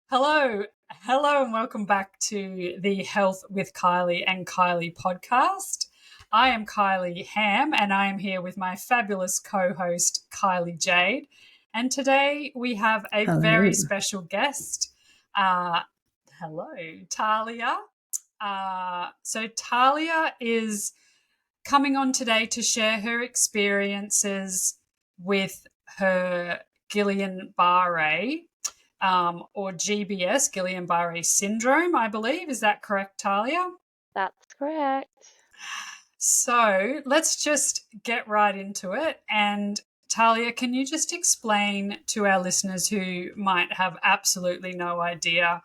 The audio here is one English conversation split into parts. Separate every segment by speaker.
Speaker 1: Hello, and welcome back to the Health with Kylie and Kylie podcast. I am Kylie Ham, and I am here with my fabulous co-host Kylie Jade. And today we have a very special guest. Hello, Tahlliah. So Tahlliah is coming on today to share her experiences with her Guillain-Barre, or GBS, Guillain-Barre syndrome, I believe. Is that correct, Tahlliah?
Speaker 2: That's correct.
Speaker 1: So let's just get right into it. And Tahlliah, can you just explain to our listeners who might have absolutely no idea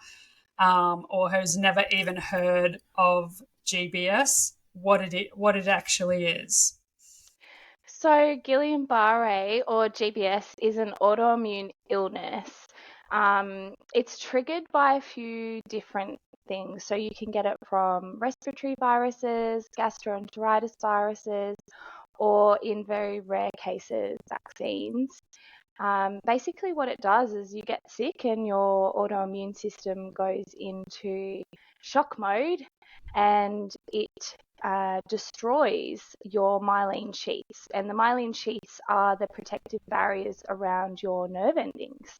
Speaker 1: or has never even heard of GBS, what it actually is?
Speaker 2: So Guillain-Barre or GBS is an autoimmune illness. It's triggered by a few different things. So you can get it from respiratory viruses, gastroenteritis viruses, or in very rare cases, vaccines. Basically what it does is you get sick and your autoimmune system goes into shock mode and it destroys your myelin sheaths. And the myelin sheaths are the protective barriers around your nerve endings.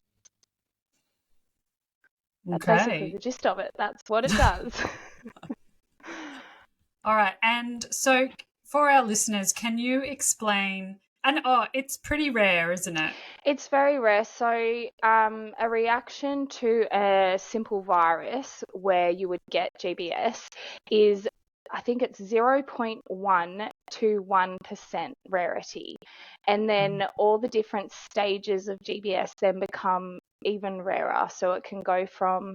Speaker 2: That's basically the gist of it. That's what it does.
Speaker 1: All right. And so for our listeners, can you explain? And it's pretty rare, isn't it?
Speaker 2: It's very rare. So a reaction to a simple virus where you would get GBS is, I think it's 0.1 to 1% rarity. And then all the different stages of GBS then become even rarer. So it can go from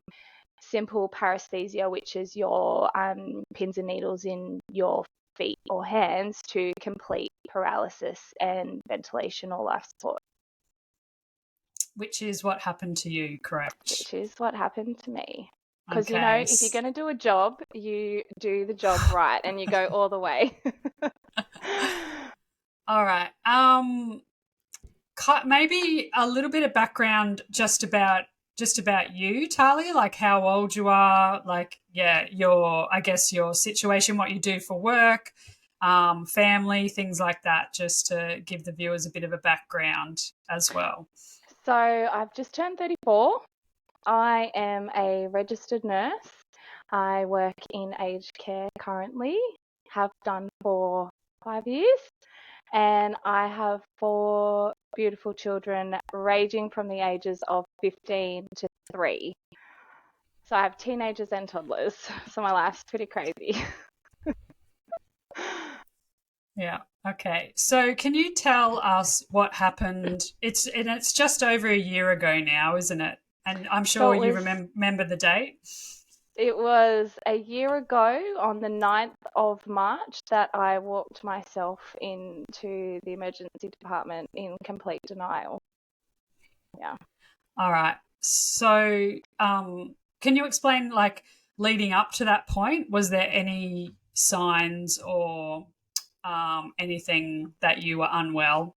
Speaker 2: simple paresthesia, which is your pins and needles in your feet or hands, to complete paralysis and ventilation or life support.
Speaker 1: Which is what happened to you, correct?
Speaker 2: Which is what happened to me. Because, you know, if you're going to do a job, you do the job right and you go all the way.
Speaker 1: All right. Maybe a little bit of background just about you, Tahlliah, like how old you are, like, your situation, what you do for work, family, things like that, just to give the viewers a bit of a background as well.
Speaker 2: So I've just turned 34. I am a registered nurse. I work in aged care currently, have done for 5 years, and I have 4 beautiful children ranging from the ages of 15 to 3. So I have teenagers and toddlers, so my life's pretty crazy.
Speaker 1: Yeah. Okay. So can you tell us what happened? It's just over a year ago now, isn't it? And I'm sure you remember the date.
Speaker 2: It was a year ago on the 9th of March that I walked myself into the emergency department in complete denial. Yeah.
Speaker 1: All right. So can you explain, like, leading up to that point, was there any signs or anything that you were unwell?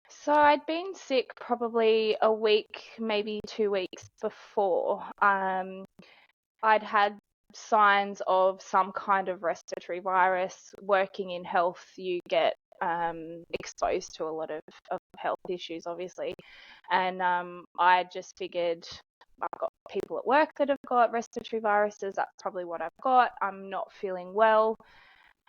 Speaker 2: So I'd been sick probably a week, maybe 2 weeks before. I'd had signs of some kind of respiratory virus. Working in health, you get exposed to a lot of health issues, obviously. And I just figured, I've got people at work that have got respiratory viruses. That's probably what I've got. I'm not feeling well.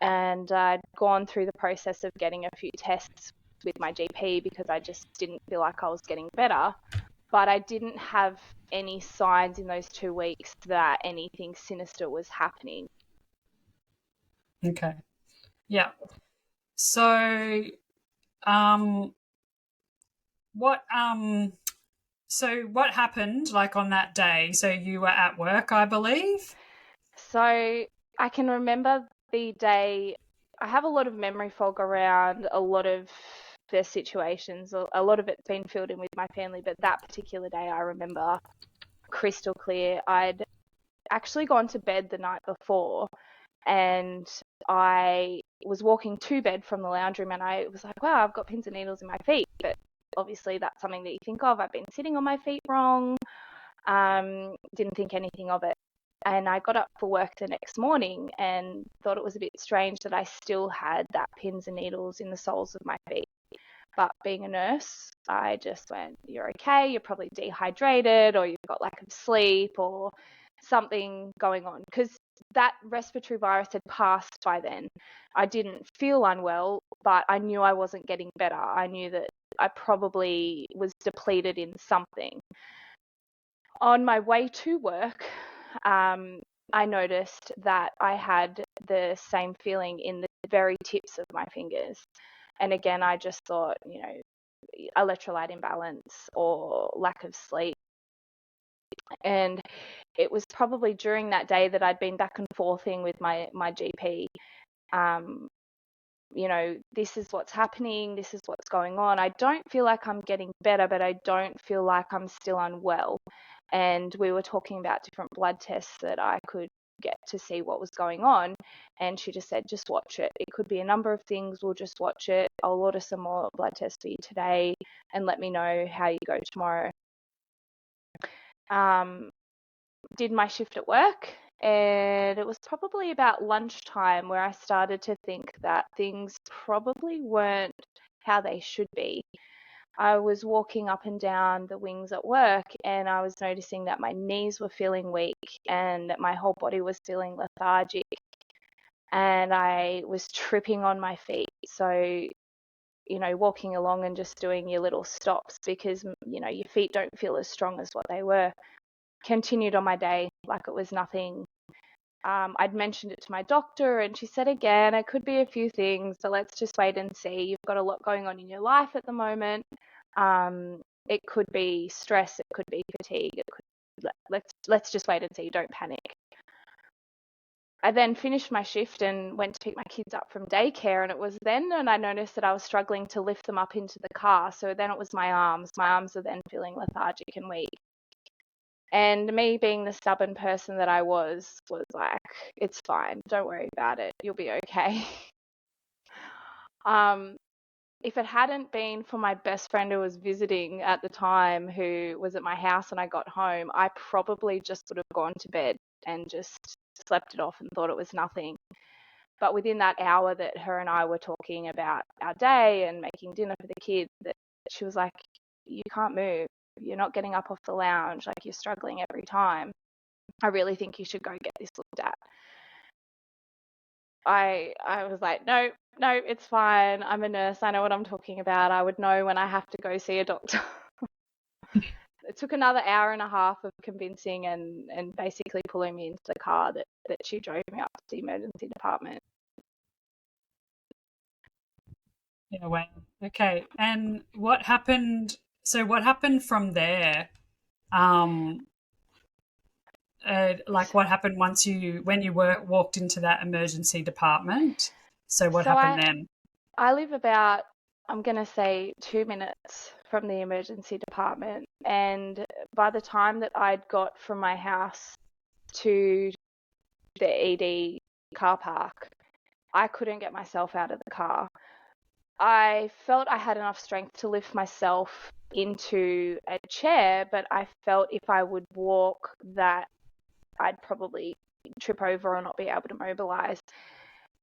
Speaker 2: And I'd gone through the process of getting a few tests with my GP because I just didn't feel like I was getting better. But I didn't have any signs in those 2 weeks that anything sinister was happening.
Speaker 1: Okay. Yeah. So what happened, like, on that day? So you were at work, I believe?
Speaker 2: So I can remember the day. I have a lot of memory fog around a lot of the situations. A lot of it's been filled in with my family, but that particular day I remember crystal clear. I'd actually gone to bed the night before and I was walking to bed from the lounge room and I was like, wow, I've got pins and needles in my feet. But obviously that's something that you think of. I've been sitting on my feet wrong. Didn't think anything of it. And I got up for work the next morning and thought it was a bit strange that I still had that pins and needles in the soles of my feet. But being a nurse, I just went, you're okay, you're probably dehydrated or you've got lack of sleep or something going on. Because that respiratory virus had passed by then. I didn't feel unwell, but I knew I wasn't getting better. I knew that I probably was depleted in something. On my way to work, I noticed that I had the same feeling in the very tips of my fingers. And again, I just thought, electrolyte imbalance or lack of sleep. And it was probably during that day that I'd been back and forthing with my GP. This is what's happening, this is what's going on. I don't feel like I'm getting better, but I don't feel like I'm still unwell. And we were talking about different blood tests that I could get to see what was going on. And she just said, just watch it. It could be a number of things. We'll just watch it. I'll order some more blood tests for you today and let me know how you go tomorrow. Did my shift at work, and it was probably about lunchtime where I started to think that things probably weren't how they should be. I was walking up and down the wings at work and I was noticing that my knees were feeling weak and that my whole body was feeling lethargic and I was tripping on my feet. So, walking along and just doing your little stops because, your feet don't feel as strong as what they were. Continued on my day like it was nothing. I'd mentioned it to my doctor and she said again, it could be a few things, so let's just wait and see. You've got a lot going on in your life at the moment. It could be stress, it could be fatigue. Let's just wait and see. Don't panic. I then finished my shift and went to pick my kids up from daycare, and it was then and I noticed that I was struggling to lift them up into the car. So then it was my arms. My arms are then feeling lethargic and weak. And me being the stubborn person that I was like, it's fine. Don't worry about it. You'll be okay. If it hadn't been for my best friend who was visiting at the time, who was at my house and I got home, I probably just would have gone to bed and just slept it off and thought it was nothing. But within that hour that her and I were talking about our day and making dinner for the kids, that she was like, you can't move. You're not getting up off the lounge. Like, you're struggling every time. I really think you should go get this looked at. I was like, no, it's fine. I'm a nurse. I know what I'm talking about. I would know when I have to go see a doctor. It took another hour and a half of convincing and basically pulling me into the car that she drove me up to the emergency department.
Speaker 1: Yeah, wow. Okay. And what happened? So what happened from there? What happened when you walked into that emergency department? So what happened then?
Speaker 2: I live about, I'm going to say, 2 minutes from the emergency department. And by the time that I'd got from my house to the ED car park, I couldn't get myself out of the car. I felt I had enough strength to lift myself into a chair, but I felt if I would walk that I'd probably trip over or not be able to mobilize.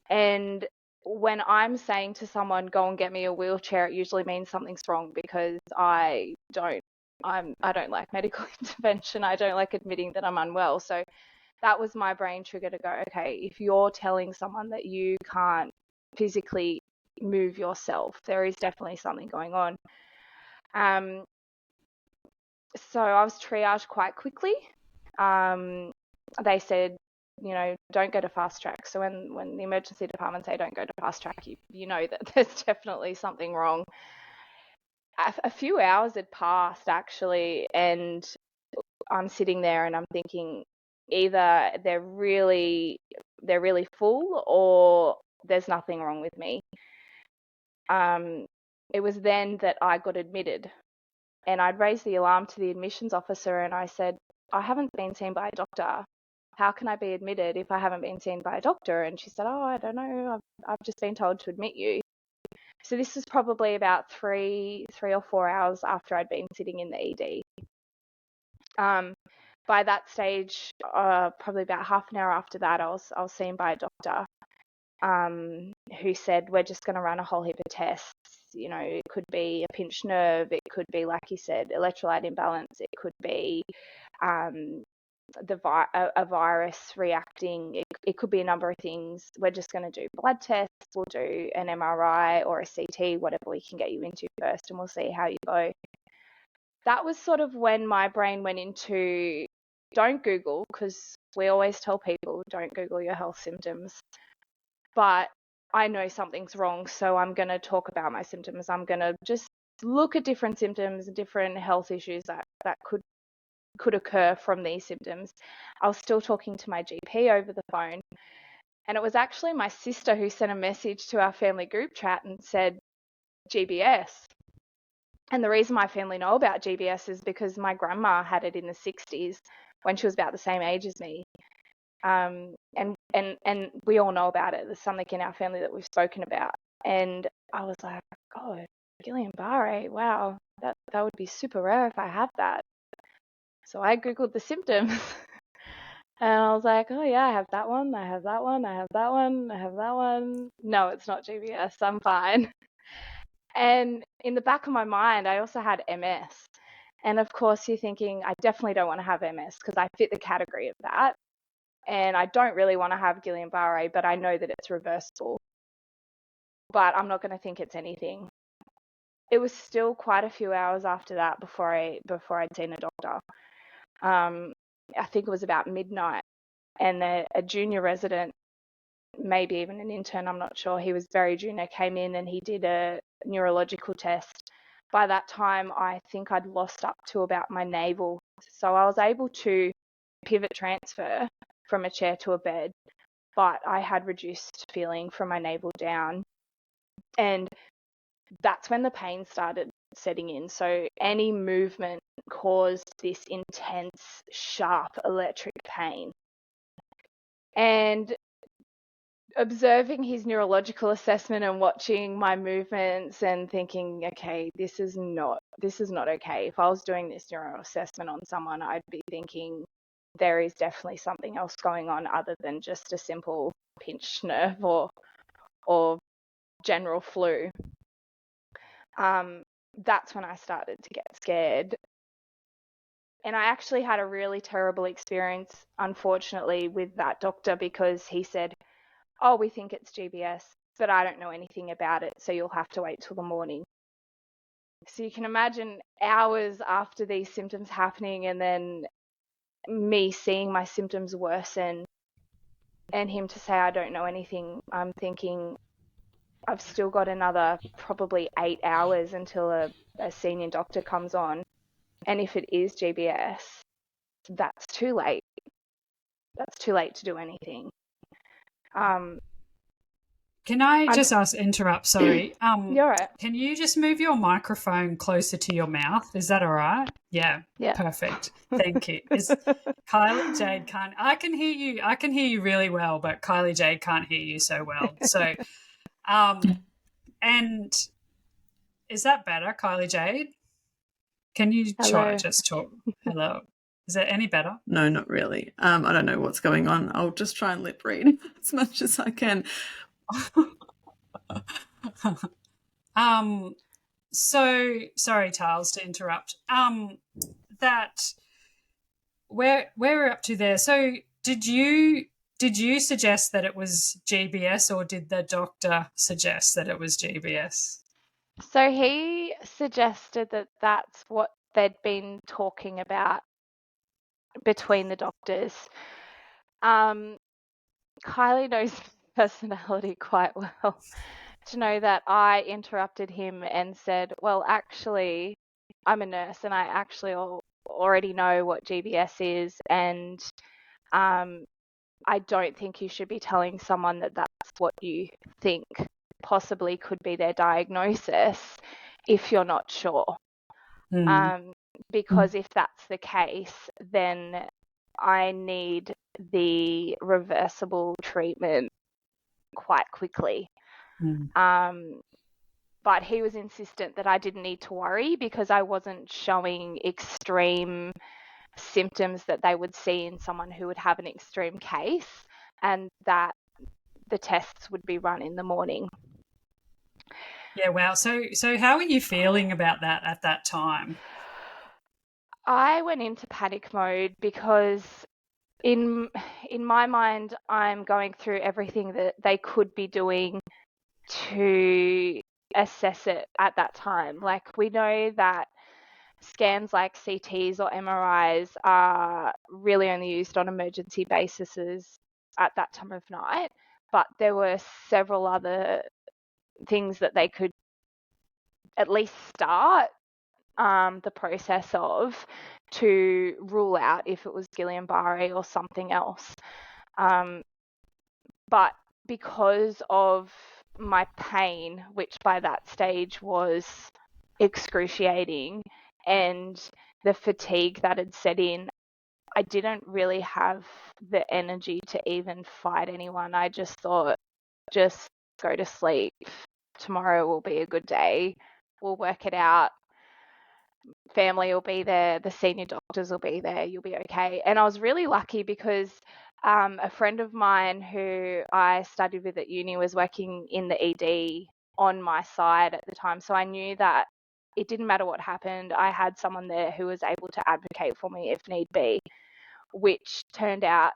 Speaker 2: And when I'm saying to someone, go and get me a wheelchair, it usually means something's wrong because I don't like medical intervention. I don't like admitting that I'm unwell. So that was my brain trigger to go, okay, if you're telling someone that you can't physically move yourself, there is definitely something going on. So I was triaged quite quickly. They said, don't go to fast track. So when the emergency department say don't go to fast track, you know that there's definitely something wrong. A few hours had passed actually, and I'm sitting there and I'm thinking either they're really full or there's nothing wrong with me. It was then that I got admitted, and I'd raised the alarm to the admissions officer and I said, I haven't been seen by a doctor. how can I be admitted if I haven't been seen by a doctor? And she said, oh, I don't know. I've just been told to admit you. So this was probably about three or 4 hours after I'd been sitting in the ED. By that stage, probably about half an hour after that, I was seen by a doctor who said, we're just going to run a whole heap of tests. You know, it could be a pinched nerve, it could be, like you said, electrolyte imbalance, it could be a virus reacting, it could be a number of things. We're just going to do blood tests, we'll do an MRI or a CT, whatever we can get you into first, and we'll see how you go. That was sort of when my brain went into, don't Google, because we always tell people don't Google your health symptoms, but I know something's wrong, so I'm going to talk about my symptoms. I'm going to just look at different symptoms and different health issues that could occur from these symptoms. I was still talking to my GP over the phone, and it was actually my sister who sent a message to our family group chat and said GBS. And the reason my family know about GBS is because my grandma had it in the 60s when she was about the same age as me. And we all know about it. There's something in our family that we've spoken about. And I was like, oh, Guillain-Barre, wow, that would be super rare if I had that. So I Googled the symptoms and I was like, oh yeah, I have that one, I have that one, I have that one, I have that one. No, it's not GBS, I'm fine. And in the back of my mind, I also had MS. And of course, you're thinking, I definitely don't want to have MS because I fit the category of that. And I don't really want to have Guillain-Barre, but I know that it's reversible. But I'm not going to think it's anything. It was still quite a few hours after that before I'd seen a doctor. I think it was about midnight, and a junior resident, maybe even an intern, I'm not sure, he was very junior, came in and he did a neurological test. By that time, I think I'd lost up to about my navel. So I was able to pivot transfer from a chair to a bed, but I had reduced feeling from my navel down. And that's when the pain started setting in. So any movement caused this intense, sharp electric pain. And observing his neurological assessment and watching my movements and thinking, okay, this is not okay. If I was doing this neuro assessment on someone, I'd be thinking there is definitely something else going on other than just a simple pinched nerve or general flu. That's when I started to get scared. And I actually had a really terrible experience, unfortunately, with that doctor, because he said, oh, we think it's GBS, but I don't know anything about it, so you'll have to wait till the morning. So you can imagine hours after these symptoms happening and then me seeing my symptoms worsen and him to say I don't know anything. I'm thinking I've still got another probably 8 hours until a senior doctor comes on. And if it is GBS, that's too late. That's too late to do anything.
Speaker 1: Can I just interrupt? Sorry.
Speaker 2: You're right.
Speaker 1: Can you just move your microphone closer to your mouth? Is that all right? Yeah. Perfect. Thank you. Kylie Jade can't. I can hear you. I can hear you really well, but Kylie Jade can't hear you so well. So, and is that better, Kylie Jade? Can you try just talk? Hello. Is it any better?
Speaker 3: No, not really. I don't know what's going on. I'll just try and lip read as much as I can.
Speaker 1: So sorry, Tahls, to interrupt. That where we're up to there. So did you suggest that it was GBS, or did the doctor suggest that it was GBS?
Speaker 2: So he suggested that that's what they'd been talking about between the doctors. Kylie knows personality quite well to know that I interrupted him and said, well, actually, I'm a nurse and I actually already know what GBS is, and I don't think you should be telling someone that that's what you think possibly could be their diagnosis if you're not sure. Because if that's the case, then I need the reversible treatment quite quickly. But he was insistent that I didn't need to worry because I wasn't showing extreme symptoms that they would see in someone who would have an extreme case, and that the tests would be run in the morning.
Speaker 1: Yeah, wow. So how are you feeling about that at that time?
Speaker 2: I went into panic mode because in my mind, I'm going through everything that they could be doing to assess it at that time. Like, we know that scans like CTs or MRIs are really only used on emergency basis at that time of night, but there were several other things that they could at least start the process of to rule out if it was Guillain-Barre or something else. But because of my pain, which by that stage was excruciating, and the fatigue that had set in, I didn't really have the energy to even fight anyone. I just thought, just go to sleep. Tomorrow will be a good day. We'll work it out. Family will be there. The senior doctors will be there. You'll be okay. And I was really lucky because a friend of mine who I studied with at uni was working in the ED on my side at the time. So I knew that it didn't matter what happened. I had someone there who was able to advocate for me if need be, which turned out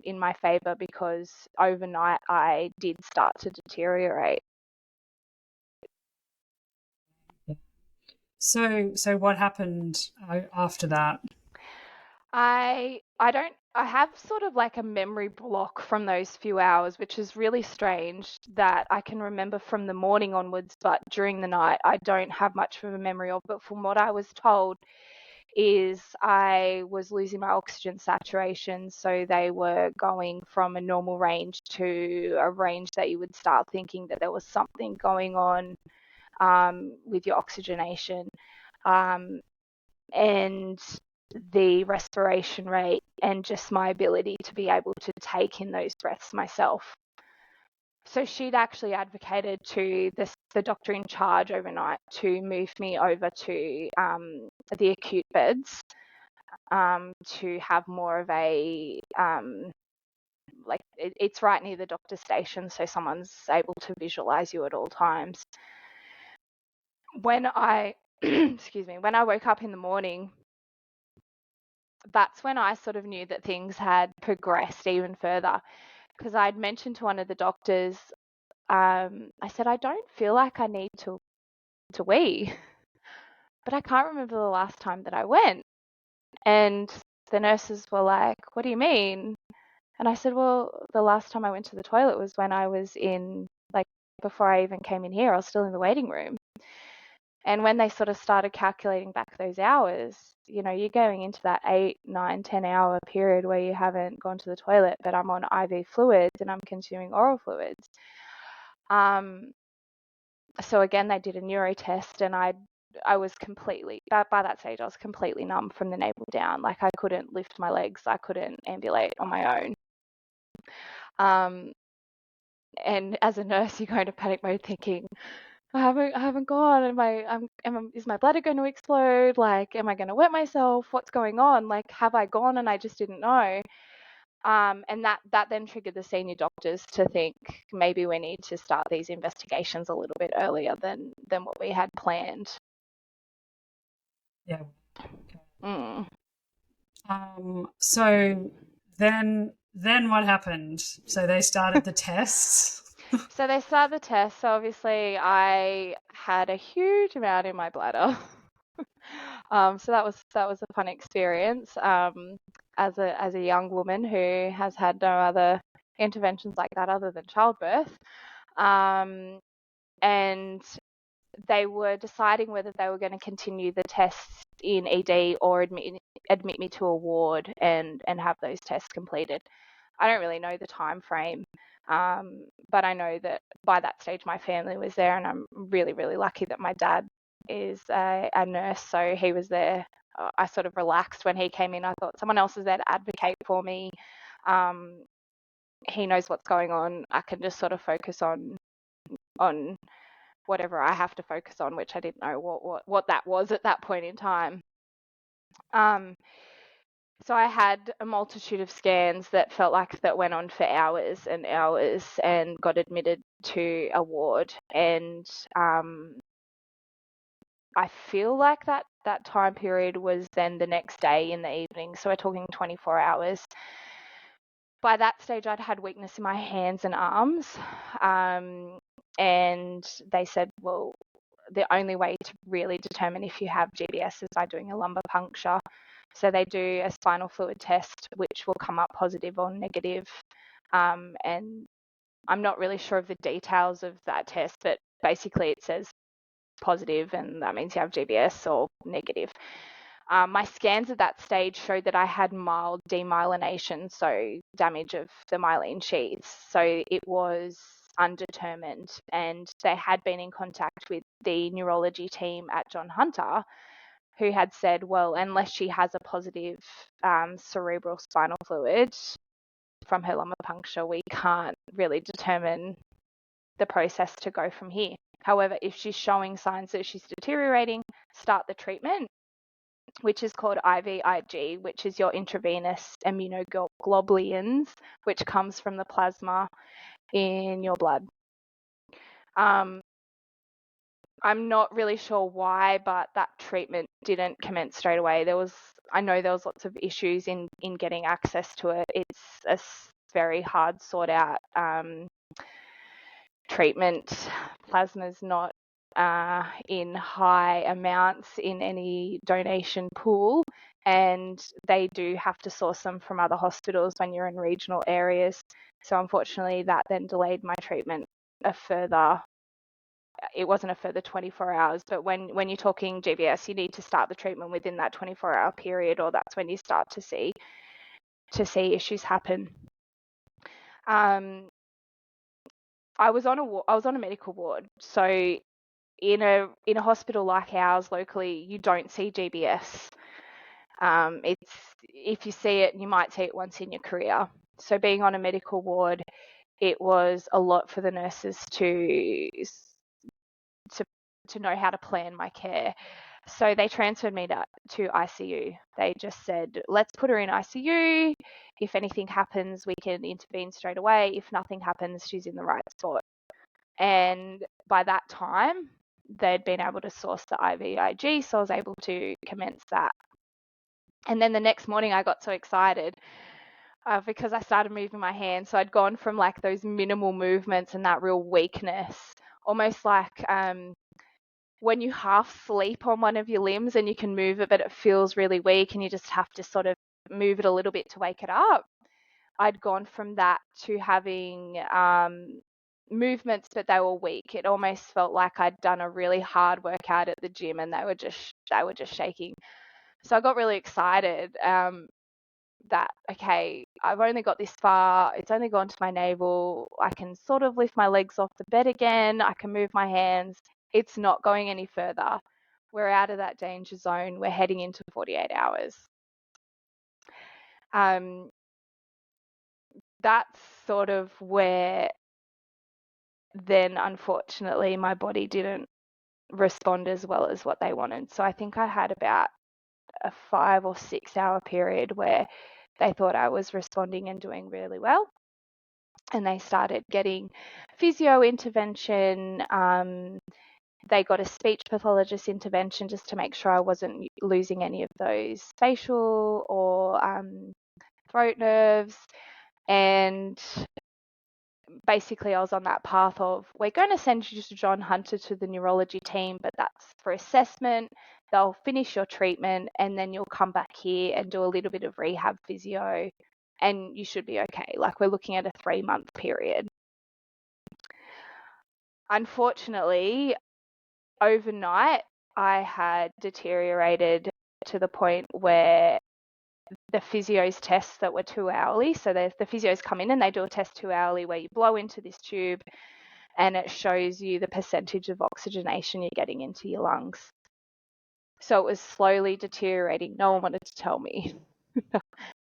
Speaker 2: in my favour because overnight I did start to deteriorate.
Speaker 1: So what happened after that?
Speaker 2: I have sort of like a memory block from those few hours, which is really strange that I can remember from the morning onwards, but during the night I don't have much of a memory of. But from what I was told is I was losing my oxygen saturation, so they were going from a normal range to a range that you would start thinking that there was something going on with your oxygenation. And the respiration rate and just my ability to be able to take in those breaths myself. So she'd actually advocated to the doctor in charge overnight to move me over to the acute beds to have more of a, like it's right near the doctor's station, so someone's able to visualize you at all times. When I, excuse me, when I woke up in the morning, that's when I sort of knew that things had progressed even further, because I'd mentioned to one of the doctors, I said, I don't feel like I need to wee, but I can't remember the last time that I went. And the nurses were like, what do you mean? And I said, well, the last time I went to the toilet was when I was in, like, before I even came in here, I was still in the waiting room. And when they sort of started calculating back those hours, you know, you're going into that 8, 9, 10 hour period where you haven't gone to the toilet, but I'm on IV fluids and I'm consuming oral fluids. So again, they did a neuro test, and I was completely, by that stage, I was completely numb from the navel down. Like, I couldn't lift my legs. I couldn't ambulate on my own. And as a nurse, you go into panic mode thinking, I haven't gone. Is my bladder going to explode? Like, am I going to wet myself? What's going on? Like, have I gone and I just didn't know? And that then triggered the senior doctors to think maybe we need to start these investigations a little bit earlier than what we had planned.
Speaker 1: Yeah. So then what happened? So they started the tests.
Speaker 2: So they started the tests. So obviously I had a huge amount in my bladder. So that was a fun experience. As a young woman who has had no other interventions like that other than childbirth. And they were deciding whether they were going to continue the tests in ED or admit me to a ward and have those tests completed. I don't really know the time frame, but I know that by that stage my family was there, and I'm really, really lucky that my dad is a nurse, so he was there I sort of relaxed when he came in. I thought someone else is there to advocate for me. He knows what's going on. I can just sort of focus on whatever I have to focus on, which I didn't know what that was at that point in time. So I had a multitude of scans that felt like that went on for hours and hours, and got admitted to a ward. And I feel like that time period was then the next day in the evening. So we're talking 24 hours. By that stage, I'd had weakness in my hands and arms. And they said, well, the only way to really determine if you have GBS is by doing a lumbar puncture. So they do a spinal fluid test, which will come up positive or negative. And I'm not really sure of the details of that test, but basically it says positive, and that means you have GBS, or negative. My scans at that stage showed that I had mild demyelination, so damage of the myelin sheaths. So it was undetermined, and they had been in contact with the neurology team at John Hunter, who had said, well, unless she has a positive cerebral spinal fluid from her lumbar puncture, we can't really determine the process to go from here. However, if she's showing signs that she's deteriorating, start the treatment, which is called IVIG, which is your intravenous immunoglobulins, which comes from the plasma in your blood. I'm not really sure why, but that treatment didn't commence straight away. I know there was lots of issues in getting access to it. It's a very hard sort out treatment. Plasma's not in high amounts in any donation pool, and they do have to source them from other hospitals when you're in regional areas. So unfortunately, that then delayed my treatment it wasn't a further 24 hours, but when you're talking GBS, you need to start the treatment within that 24-hour period, or that's when you start to see issues happen. I was on a medical ward, so in a hospital like ours locally, you don't see GBS. It's, if you see it, you might see it once in your career. So being on a medical ward, it was a lot for the nurses to know how to plan my care. So they transferred me to ICU. They just said, let's put her in ICU. If anything happens, we can intervene straight away. If nothing happens, she's in the right spot. And by that time, they'd been able to source the IVIG, so I was able to commence that. And then the next morning, I got so excited because I started moving my hands. So I'd gone from like those minimal movements and that real weakness, almost like when you half sleep on one of your limbs and you can move it, but it feels really weak and you just have to sort of move it a little bit to wake it up. I'd gone from that to having movements, but they were weak. It almost felt like I'd done a really hard workout at the gym and they were just shaking. So I got really excited that, okay, I've only got this far. It's only gone to my navel. I can sort of lift my legs off the bed again. I can move my hands. It's not going any further. We're out of that danger zone. We're heading into 48 hours. That's sort of where then, unfortunately, my body didn't respond as well as what they wanted. So I think I had about a 5 or 6 hour period where they thought I was responding and doing really well. And they started getting physio intervention. They got a speech pathologist intervention just to make sure I wasn't losing any of those facial or throat nerves. And basically, I was on that path of, we're going to send you to John Hunter to the neurology team, but that's for assessment. They'll finish your treatment and then you'll come back here and do a little bit of rehab physio and you should be okay. Like, we're looking at a 3-month period. Unfortunately, overnight, I had deteriorated to the point where the physio's tests that were 2 hourly. So the physios come in and they do a test 2 hourly where you blow into this tube and it shows you the percentage of oxygenation you're getting into your lungs. So it was slowly deteriorating. No one wanted to tell me.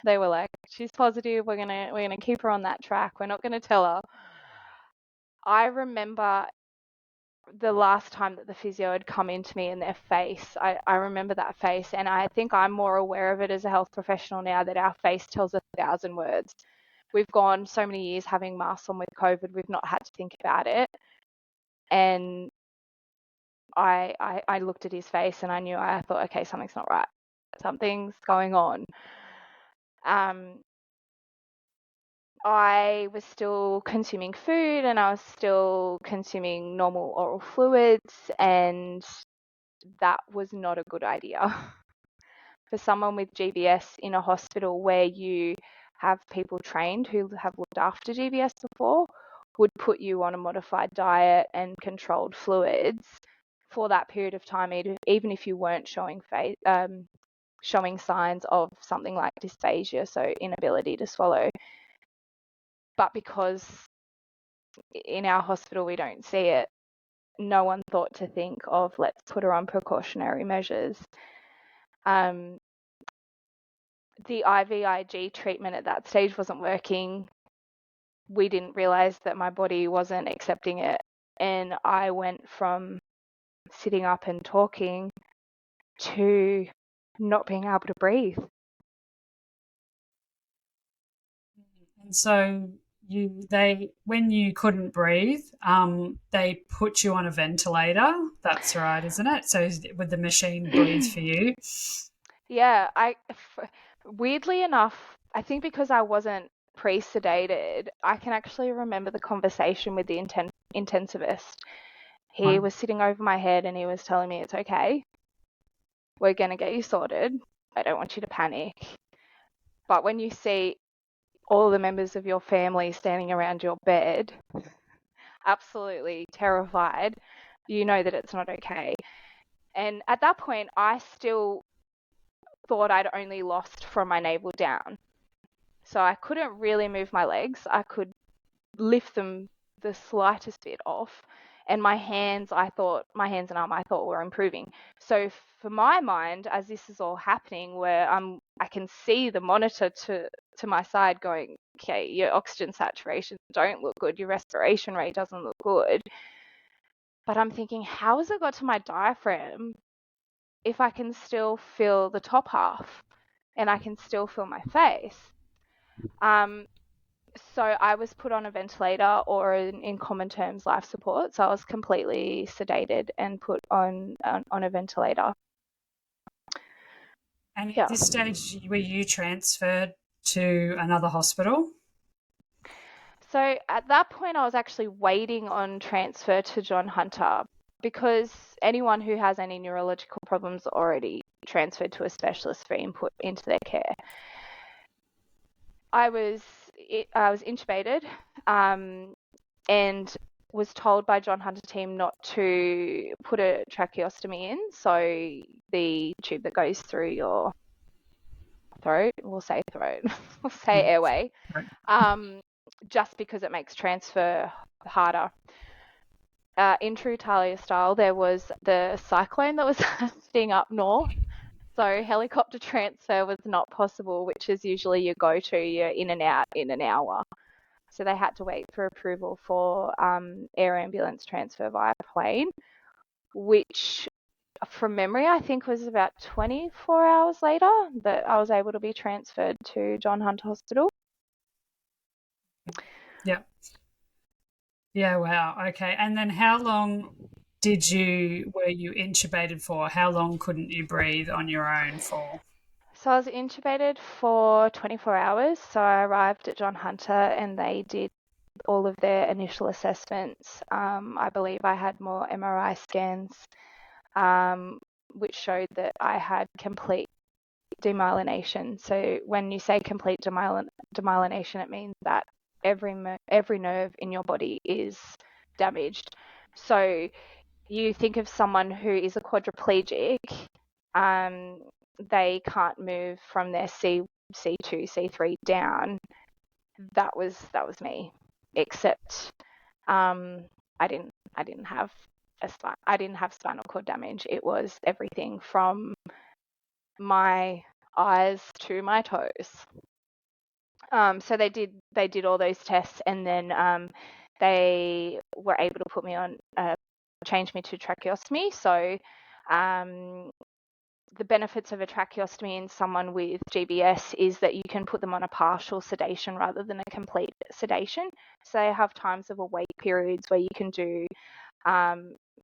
Speaker 2: They were like, she's positive, we're gonna keep her on that track. We're not gonna tell her. I remember the last time that the physio had come into me in their face. I remember that face, and I think I'm more aware of it as a health professional now that our face tells 1,000 words. We've gone so many years having masks on with COVID, we've not had to think about it. And I looked at his face and I thought, okay, something's not right. Something's going on. I was still consuming food and I was still consuming normal oral fluids, and that was not a good idea. For someone with GBS in a hospital where you have people trained who have looked after GBS before, would put you on a modified diet and controlled fluids for that period of time, even if you weren't showing signs of something like dysphagia, so inability to swallow. But because in our hospital we don't see it, no one thought to think of, let's put her on precautionary measures. The IVIG treatment at that stage wasn't working. We didn't realize that my body wasn't accepting it, and I went from sitting up and talking to not being able to breathe.
Speaker 1: And so when you couldn't breathe, they put you on a ventilator. That's right, isn't it? So would the machine breathe for you?
Speaker 2: Yeah, weirdly enough, I think because I wasn't pre-sedated, I can actually remember the conversation with the intensivist. He was sitting over my head and he was telling me, it's okay. We're going to get you sorted. I don't want you to panic. But when you see all the members of your family standing around your bed, absolutely terrified, you know that it's not okay. And at that point, I still thought I'd only lost from my navel down. So I couldn't really move my legs. I could lift them the slightest bit off. And my hands and arm, I thought were improving. So for my mind, as this is all happening, where I can see the monitor to my side going, okay, your oxygen saturations don't look good, your respiration rate doesn't look good. But I'm thinking, how has it got to my diaphragm if I can still feel the top half and I can still feel my face? So I was put on a ventilator, or in common terms, life support. So I was completely sedated and put on a ventilator.
Speaker 1: And at this stage, were you transferred to another hospital?
Speaker 2: So at that point, I was actually waiting on transfer to John Hunter, because anyone who has any neurological problems are already transferred to a specialist for input into their care. I was intubated and was told by John Hunter team not to put a tracheostomy in, so the tube that goes through your throat, we'll say airway, just because it makes transfer harder. In true Tahlliah style, there was the cyclone that was sitting up north, so helicopter transfer was not possible, which is usually your go-to. You're in and out in an hour. So they had to wait for approval for air ambulance transfer via plane, which from memory I think was about 24 hours later that I was able to be transferred to John Hunter Hospital.
Speaker 1: Yeah. Yeah, wow. Okay. And then how long were you intubated for? How long couldn't you breathe on your own for?
Speaker 2: So I was intubated for 24 hours. So I arrived at John Hunter and they did all of their initial assessments. I believe I had more MRI scans, which showed that I had complete demyelination. So when you say complete demyelination, it means that every nerve in your body is damaged. So you think of someone who is a quadriplegic, they can't move from their C2, C3 down. That was me, except I didn't have I didn't have spinal cord damage. It was everything from my eyes to my toes. So they did all those tests, and then they were able to put me on, change me to tracheostomy. So the benefits of a tracheostomy in someone with GBS is that you can put them on a partial sedation rather than a complete sedation. So they have times of awake periods where you can do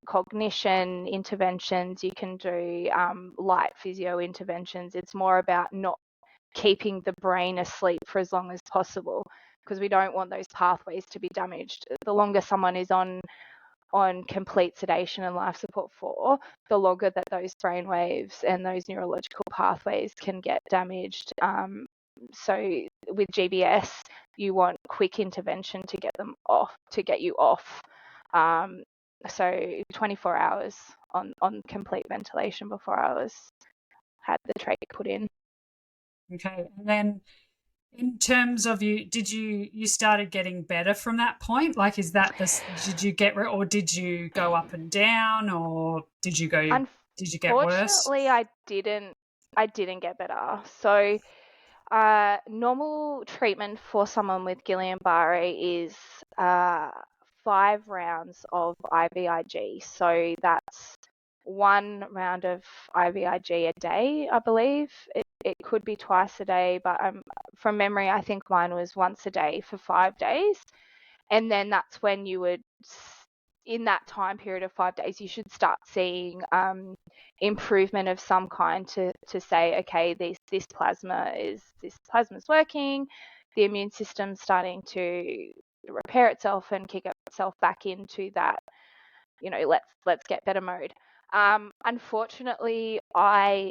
Speaker 2: cognition interventions, you can do light physio interventions. It's more about not keeping the brain asleep for as long as possible, because we don't want those pathways to be damaged. The longer someone is on complete sedation and life support for, the longer that those brain waves and those neurological pathways can get damaged. So with GBS, you want quick intervention to get you off. So 24 hours on complete ventilation before I had the trach put in.
Speaker 1: Okay, and then in terms of you started getting better from that point? Like, is that did you get, or did you go up and down, or did you get worse?
Speaker 2: Unfortunately, I didn't get better. So normal treatment for someone with Guillain-Barre is 5 rounds of IVIG. So that's 1 round of IVIG a day, I believe. It could be twice a day, but from memory, I think mine was once a day for 5 days. And then that's when you would, in that time period of 5 days, you should start seeing improvement of some kind to say, okay, this plasma's working, the immune system's starting to repair itself and kick itself back into that, let's get better mode. Unfortunately, I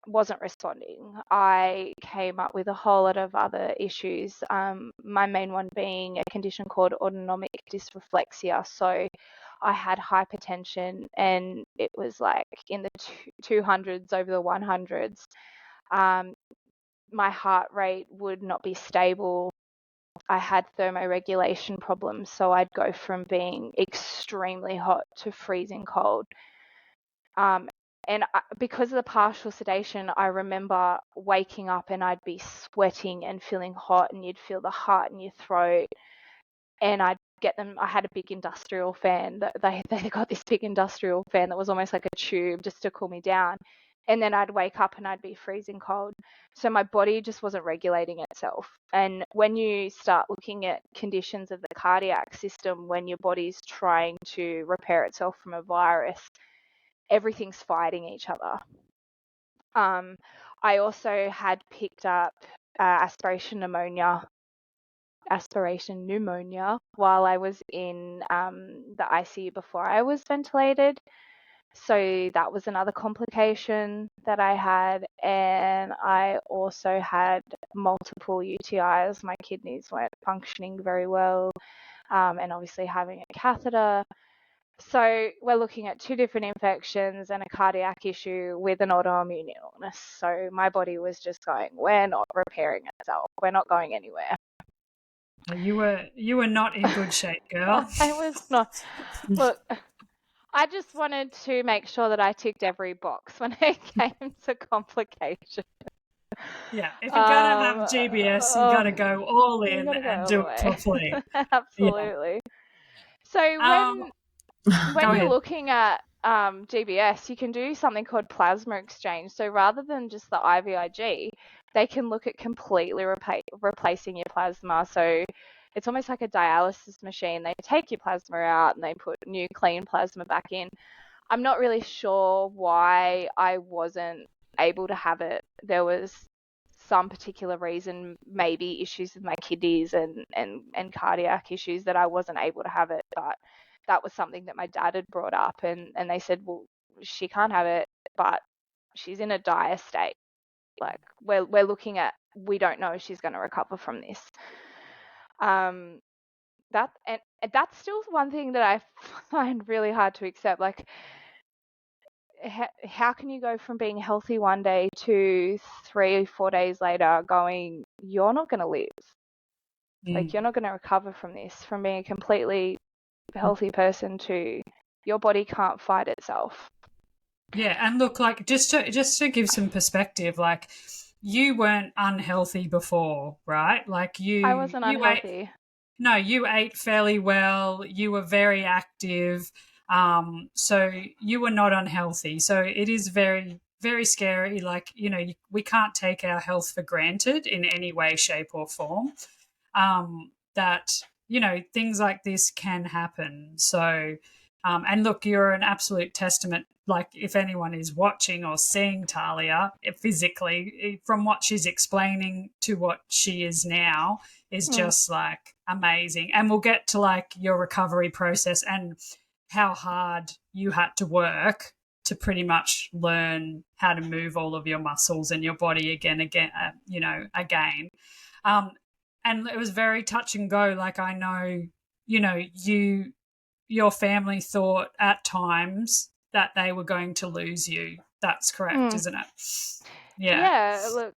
Speaker 2: wasn't responding. I came up with a whole lot of other issues. My main one being a condition called autonomic dysreflexia. So I had hypertension, and it was like in the 200s over the 100s. My heart rate would not be stable. I had thermoregulation problems, so I'd go from being extremely hot to freezing cold. And because of the partial sedation, I remember waking up and I'd be sweating and feeling hot, and you'd feel the heart in your throat. And I had a big industrial fan. They got this big industrial fan that was almost like a tube just to cool me down. And then I'd wake up and I'd be freezing cold. So my body just wasn't regulating itself. And when you start looking at conditions of the cardiac system, when your body's trying to repair itself from a virus, everything's fighting each other. I also had picked up aspiration pneumonia while I was in the ICU before I was ventilated. So that was another complication that I had. And I also had multiple UTIs. My kidneys weren't functioning very well, and obviously having a catheter. So we're looking at 2 different infections and a cardiac issue with an autoimmune illness. So my body was just going, we're not repairing itself. We're not going anywhere.
Speaker 1: You were not in good shape, girl.
Speaker 2: I was not. Look, I just wanted to make sure that I ticked every box when it came to complications.
Speaker 1: Yeah, if you're gonna have GBS, you gotta go all in and do it properly.
Speaker 2: Absolutely. Yeah. So when you're looking at GBS, you can do something called plasma exchange. So rather than just the IVIG, they can look at completely replacing your plasma. So it's almost like a dialysis machine. They take your plasma out and they put new clean plasma back in. I'm not really sure why I wasn't able to have it. There was some particular reason, maybe issues with my kidneys and cardiac issues, that I wasn't able to have it. But that was something that my dad had brought up, and they said, well, she can't have it, but she's in a dire state. Like, we're looking at, we don't know if she's going to recover from this. That's still one thing that I find really hard to accept. Like, how can you go from being healthy one day to 3-4 days later going, you're not going to live? Like, you're not going to recover from this, from being a completely healthy person to your body can't fight itself.
Speaker 1: Yeah, and look, like just to give some perspective, like you weren't unhealthy before, right? Like
Speaker 2: I wasn't unhealthy.
Speaker 1: you ate fairly well. You were very active. So you were not unhealthy. So it is very, very scary. Like, we can't take our health for granted in any way, shape, or form. That, things like this can happen. So, and look, you're an absolute testament. Like, if anyone is watching or seeing Tahlliah physically, from what she's explaining to what she is now, is just like amazing. And we'll get to like your recovery process and how hard you had to work to pretty much learn how to move all of your muscles and your body again. And it was very touch and go. Like, I know, your family thought at times that they were going to lose you. That's correct, isn't it?
Speaker 2: Yeah, look,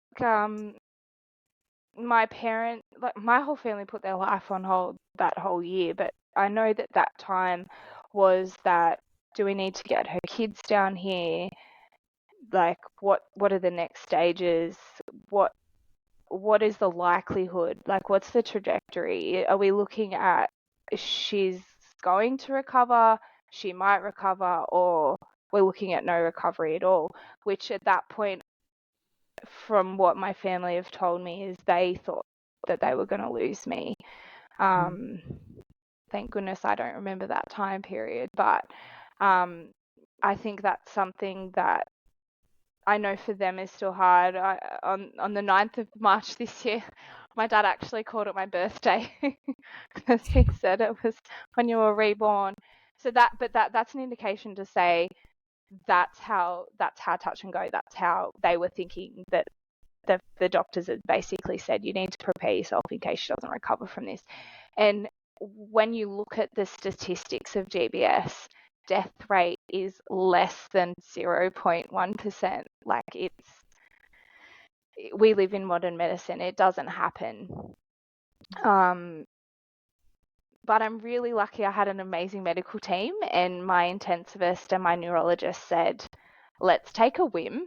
Speaker 2: my parents, like my whole family put their life on hold that whole year, but I know that time was that, do we need to get her kids down here? Like, what are the next stages? What is the likelihood? Like, what's the trajectory? Are we looking at she's going to recover, she might recover, or we're looking at no recovery at all? Which at that point, from what my family have told me, is they thought that they were going to lose me. Thank goodness I don't remember that time period, but I think that's something that I know for them is still hard. On the 9th of March this year, my dad actually called it my birthday because he said it was when you were reborn. So that's an indication to say that's how touch and go. That's how they were thinking, that the doctors had basically said you need to prepare yourself in case she doesn't recover from this. And when you look at the statistics of GBS, death rate is less than 0.1%. Like, we live in modern medicine. It doesn't happen. But I'm really lucky I had an amazing medical team, and my intensivist and my neurologist said, let's take a whim.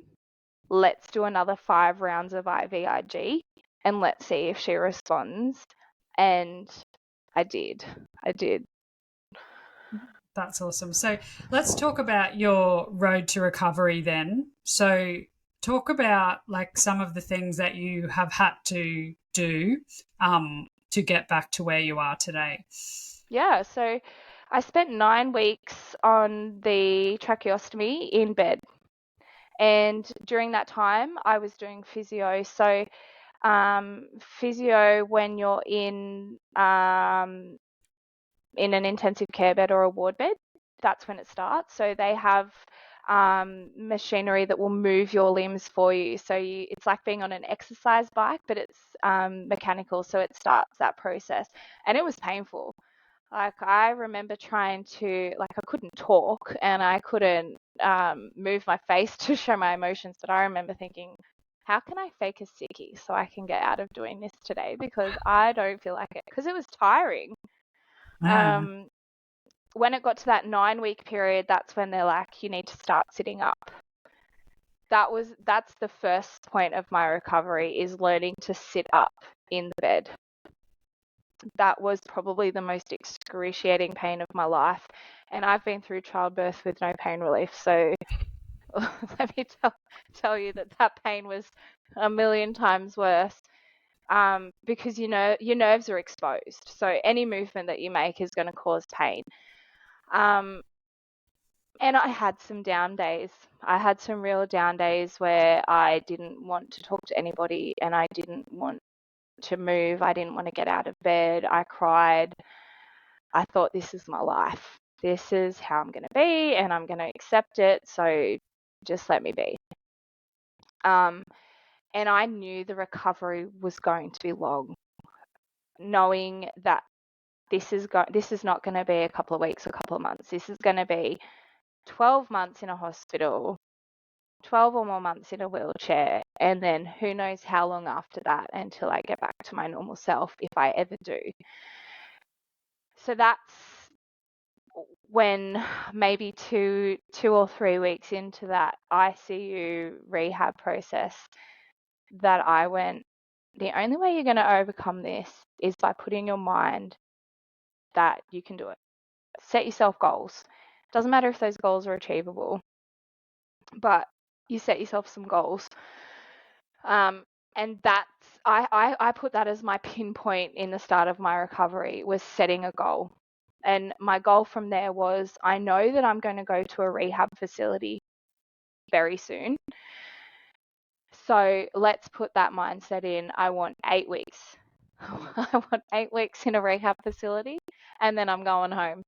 Speaker 2: Let's do another 5 rounds of IVIG and let's see if she responds. And I did.
Speaker 1: That's awesome. So let's talk about your road to recovery then. So talk about like some of the things that you have had to do to get back to where you are today.
Speaker 2: Yeah, so I spent 9 weeks on the tracheostomy in bed. And during that time, I was doing physio. So physio, when you're in an intensive care bed or a ward bed, that's when it starts. So they have machinery that will move your limbs for you. So it's like being on an exercise bike, but it's mechanical. So it starts that process, and it was painful. Like, I remember trying to, like, I couldn't talk and I couldn't move my face to show my emotions, but I remember thinking, how can I fake a sickie so I can get out of doing this today, because I don't feel like it, because it was tiring. When it got to that 9-week period, that's when they're like, you need to start sitting up. That's the first point of my recovery, is learning to sit up in the bed. That was probably the most excruciating pain of my life. And I've been through childbirth with no pain relief. So let me tell you that pain was a million times worse, because, your nerves are exposed. So any movement that you make is going to cause pain. And I had some down days. I had some real down days where I didn't want to talk to anybody and I didn't want to move. I didn't want to get out of bed. I cried. I thought, this is my life. This is how I'm going to be, and I'm going to accept it. So just let me be. And I knew the recovery was going to be long, knowing that this is not going to be a couple of weeks, a couple of months. This is going to be 12 months in a hospital, 12 or more months in a wheelchair, and then who knows how long after that until I get back to my normal self, if I ever do. So that's when maybe two or 3 weeks into that ICU rehab process, that I went, the only way you're going to overcome this is by putting your mind that you can do it. Set yourself goals. Doesn't matter if those goals are achievable, but you set yourself some goals. And that's, I put that as my pinpoint in the start of my recovery, was setting a goal. And my goal from there was, I know that I'm going to go to a rehab facility very soon. So let's put that mindset in. I want 8 weeks. I want 8 weeks in a rehab facility, and then I'm going home.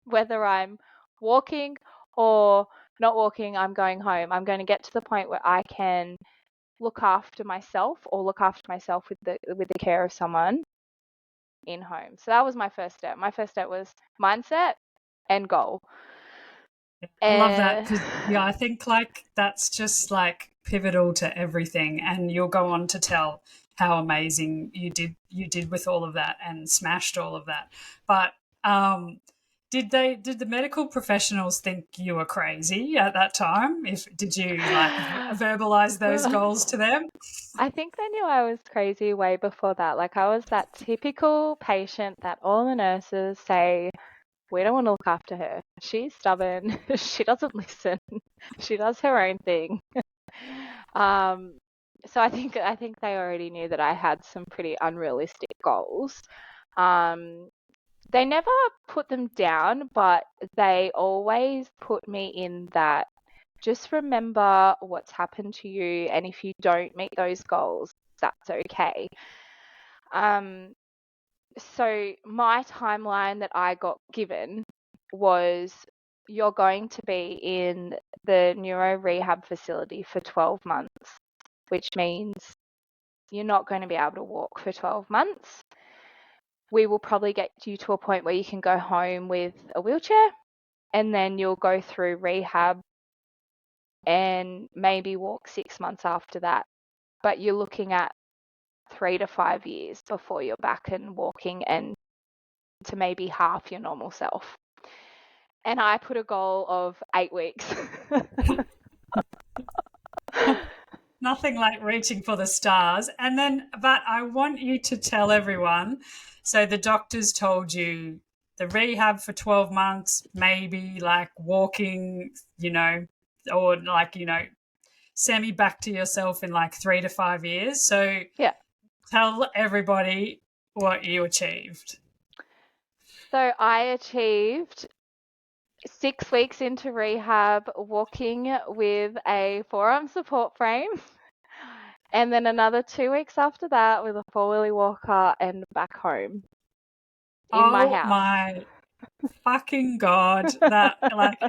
Speaker 2: Whether I'm walking or not walking, I'm going home. I'm going to get to the point where I can look after myself, or look after myself with the care of someone in home. So that was my first step. My first step was mindset and goal.
Speaker 1: I love that, because I think like that's just like pivotal to everything, and you'll go on to tell how amazing you did with all of that and smashed all of that. But did the medical professionals think you were crazy at that time? Did you like verbalize those goals to them?
Speaker 2: I think they knew I was crazy way before that. Like, I was that typical patient that all the nurses say, we don't want to look after her. She's stubborn. She doesn't listen. She does her own thing. So I think they already knew that I had some pretty unrealistic goals. They never put them down, but they always put me in that, just remember what's happened to you, and if you don't meet those goals, that's okay. So my timeline that I got given was, you're going to be in the neuro rehab facility for 12 months, which means you're not going to be able to walk for 12 months. We will probably get you to a point where you can go home with a wheelchair, and then you'll go through rehab and maybe walk 6 months after that. But you're looking at 3 to 5 years before you're back and walking, and to maybe half your normal self. And I put a goal of 8 weeks.
Speaker 1: Nothing like reaching for the stars. And then, but I want you to tell everyone, so the doctors told you the rehab for 12 months, maybe like walking, or like, semi back to yourself in like 3 to 5 years. So
Speaker 2: Yeah.
Speaker 1: tell everybody what you achieved.
Speaker 2: So I achieved 6 weeks into rehab, walking with a forearm support frame, and then another 2 weeks after that with a 4-wheelie walker, and back home in my house.
Speaker 1: Oh my fucking God. That, like,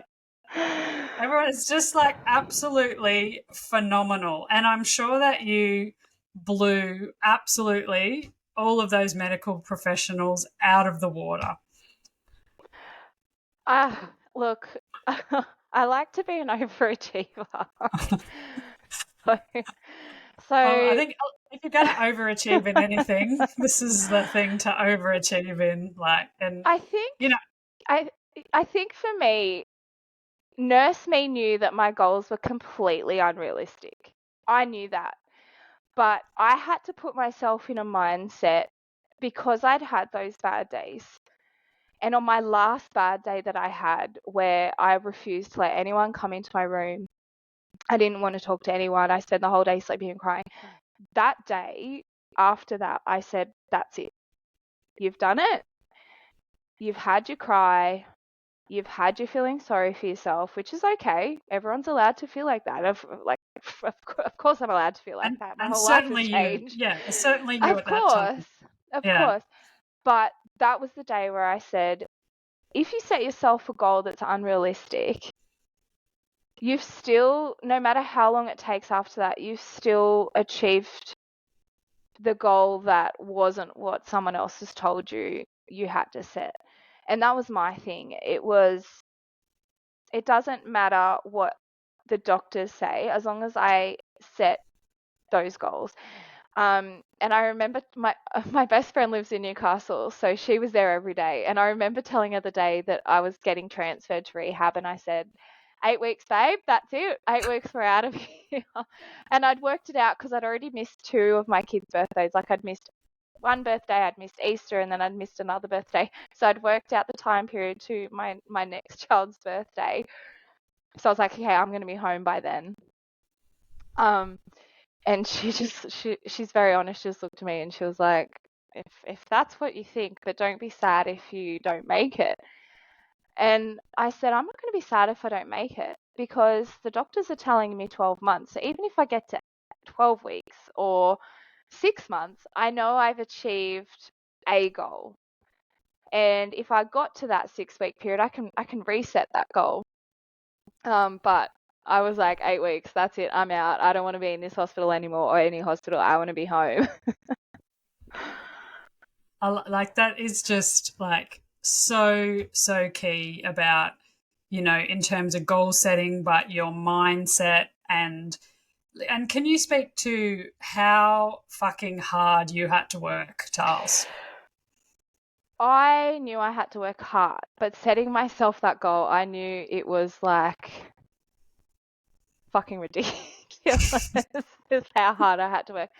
Speaker 1: everyone is just like absolutely phenomenal. And I'm sure that you blew absolutely all of those medical professionals out of the water.
Speaker 2: Look, I like to be an overachiever. So
Speaker 1: I think if you're going to overachieve in anything, this is the thing to overachieve in. Like, and
Speaker 2: I think for me, Nurse Me knew that my goals were completely unrealistic. I knew that. But I had to put myself in a mindset, because I'd had those bad days. And on my last bad day that I had, where I refused to let anyone come into my room, I didn't want to talk to anyone. I spent the whole day sleeping and crying. That day, after that, I said, that's it. You've done it. You've had your cry. You've had your feeling sorry for yourself, which is okay. Everyone's allowed to feel like that. Of course I'm allowed to feel like that. My whole life has changed.
Speaker 1: Certainly you at that time.
Speaker 2: Of course. But that was the day where I said, if you set yourself a goal that's unrealistic, you've still, no matter how long it takes after that, you've still achieved the goal that wasn't what someone else has told you had to set. And that was my thing. It doesn't matter what the doctors say, as long as I set those goals. And I remember my best friend lives in Newcastle, so she was there every day. And I remember telling her the day that I was getting transferred to rehab, and I said, 8 weeks, babe, that's it. 8 weeks, we're out of here. And I'd worked it out because I'd already missed 2 of my kids' birthdays. Like I'd missed one birthday, I'd missed Easter, and then I'd missed another birthday. So I'd worked out the time period to my next child's birthday. So I was like, okay, I'm going to be home by then. And she's very honest. She just looked at me and she was like, if that's what you think, but don't be sad if you don't make it. And I said, I'm not going to be sad if I don't make it because the doctors are telling me 12 months. So even if I get to 12 weeks or 6 months, I know I've achieved a goal. And if I got to that 6-week period, I can reset that goal. But I was like, 8 weeks, that's it, I'm out. I don't want to be in this hospital anymore or any hospital. I want to be home.
Speaker 1: Like that is just like so key about, you know, in terms of goal setting, but your mindset and can you speak to how fucking hard you had to work, Tahls?
Speaker 2: I knew I had to work hard, but setting myself that goal, I knew it was like fucking ridiculous is how hard I had to work.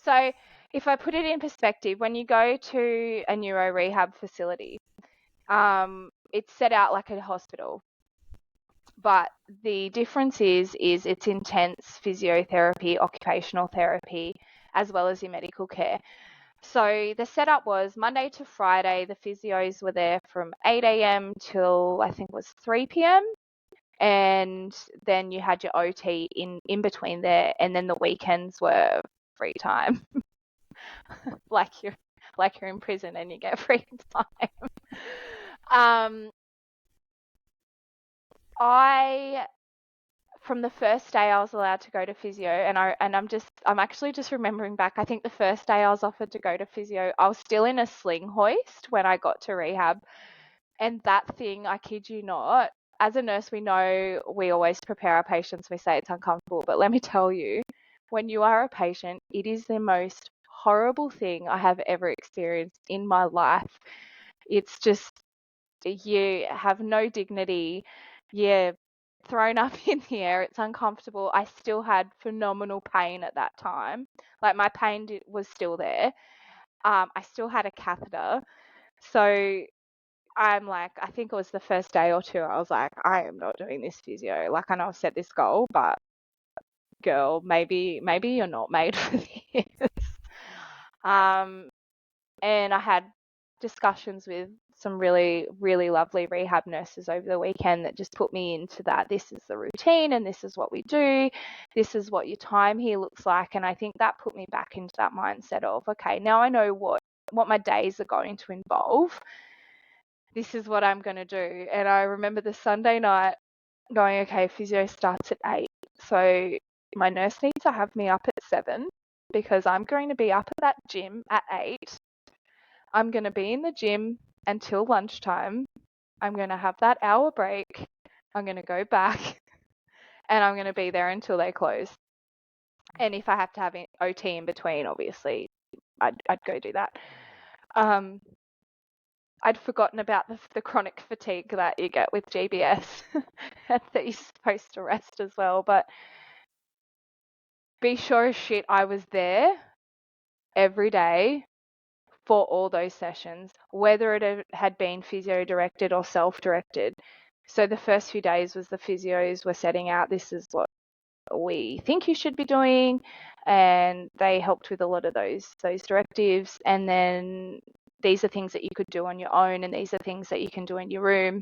Speaker 2: So if I put it in perspective, when you go to a neuro rehab facility, it's set out like a hospital. But the difference is it's intense physiotherapy, occupational therapy, as well as your medical care. So the setup was Monday to Friday. The physios were there from 8 a.m. till I think it was 3 p.m. And then you had your OT in between there, and then the weekends were free time, like you're in prison and you get free time. I From the first day I was allowed to go to physio, and I'm actually just remembering back. I think the first day I was offered to go to physio, I was still in a sling hoist when I got to rehab, and that thing, I kid you not. As a nurse, we know we always prepare our patients. We say it's uncomfortable, but let me tell you, when you are a patient, it is the most horrible thing I have ever experienced in my life. It's just you have no dignity. You're thrown up in the air. It's uncomfortable. I still had phenomenal pain at that time. Like my pain was still there. I still had a catheter. So I'm like, I think it was the first day or two, I was like, I am not doing this physio. Like I know I've set this goal, but girl, maybe you're not made for this. And I had discussions with some really, really lovely rehab nurses over the weekend that just put me into that. This is the routine and this is what we do. This is what your time here looks like. And I think that put me back into that mindset of, okay, now I know what my days are going to involve. This is what I'm going to do. And I remember the Sunday night going, okay, physio starts at 8. So my nurse needs to have me up at 7 because I'm going to be up at that gym at 8. I'm going to be in the gym until lunchtime. I'm going to have that hour break. I'm going to go back and I'm going to be there until they close. And if I have to have an OT in between, obviously, I'd go do that. I'd forgotten about the chronic fatigue that you get with GBS and that you're supposed to rest as well. But be sure as shit I was there every day for all those sessions, whether it had been physio-directed or self-directed. So the first few days was the physios were setting out, this is what we think you should be doing, and they helped with a lot of those directives. And then these are things that you could do on your own, and these are things that you can do in your room.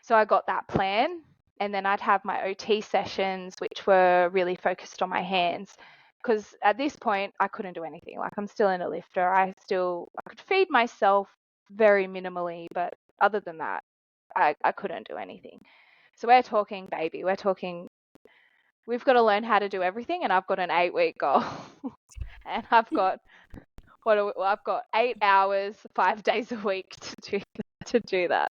Speaker 2: So I got that plan, and then I'd have my OT sessions, which were really focused on my hands. Because at this point, I couldn't do anything. Like I'm still in a lifter. I could feed myself very minimally, but other than that, I couldn't do anything. So we're talking, baby. We've got to learn how to do everything, and I've got an 8-week goal, and I've got 8 hours, 5 days a week to do that.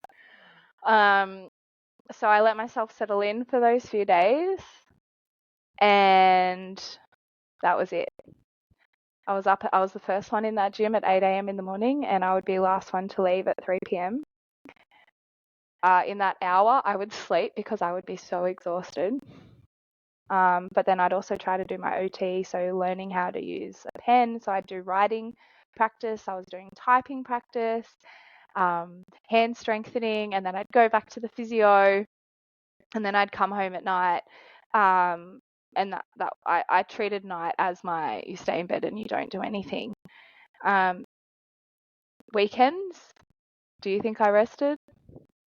Speaker 2: So I let myself settle in for those few days, and that was it. I was the first one in that gym at 8 a.m. in the morning, and I would be last one to leave at 3 p.m. In that hour, I would sleep because I would be so exhausted. But then I'd also try to do my OT, so learning how to use a pen. So I'd do writing practice, I was doing typing practice, hand strengthening, and then I'd go back to the physio, and then I'd come home at night. And I treated night as you stay in bed and you don't do anything. Weekends, do you think I rested?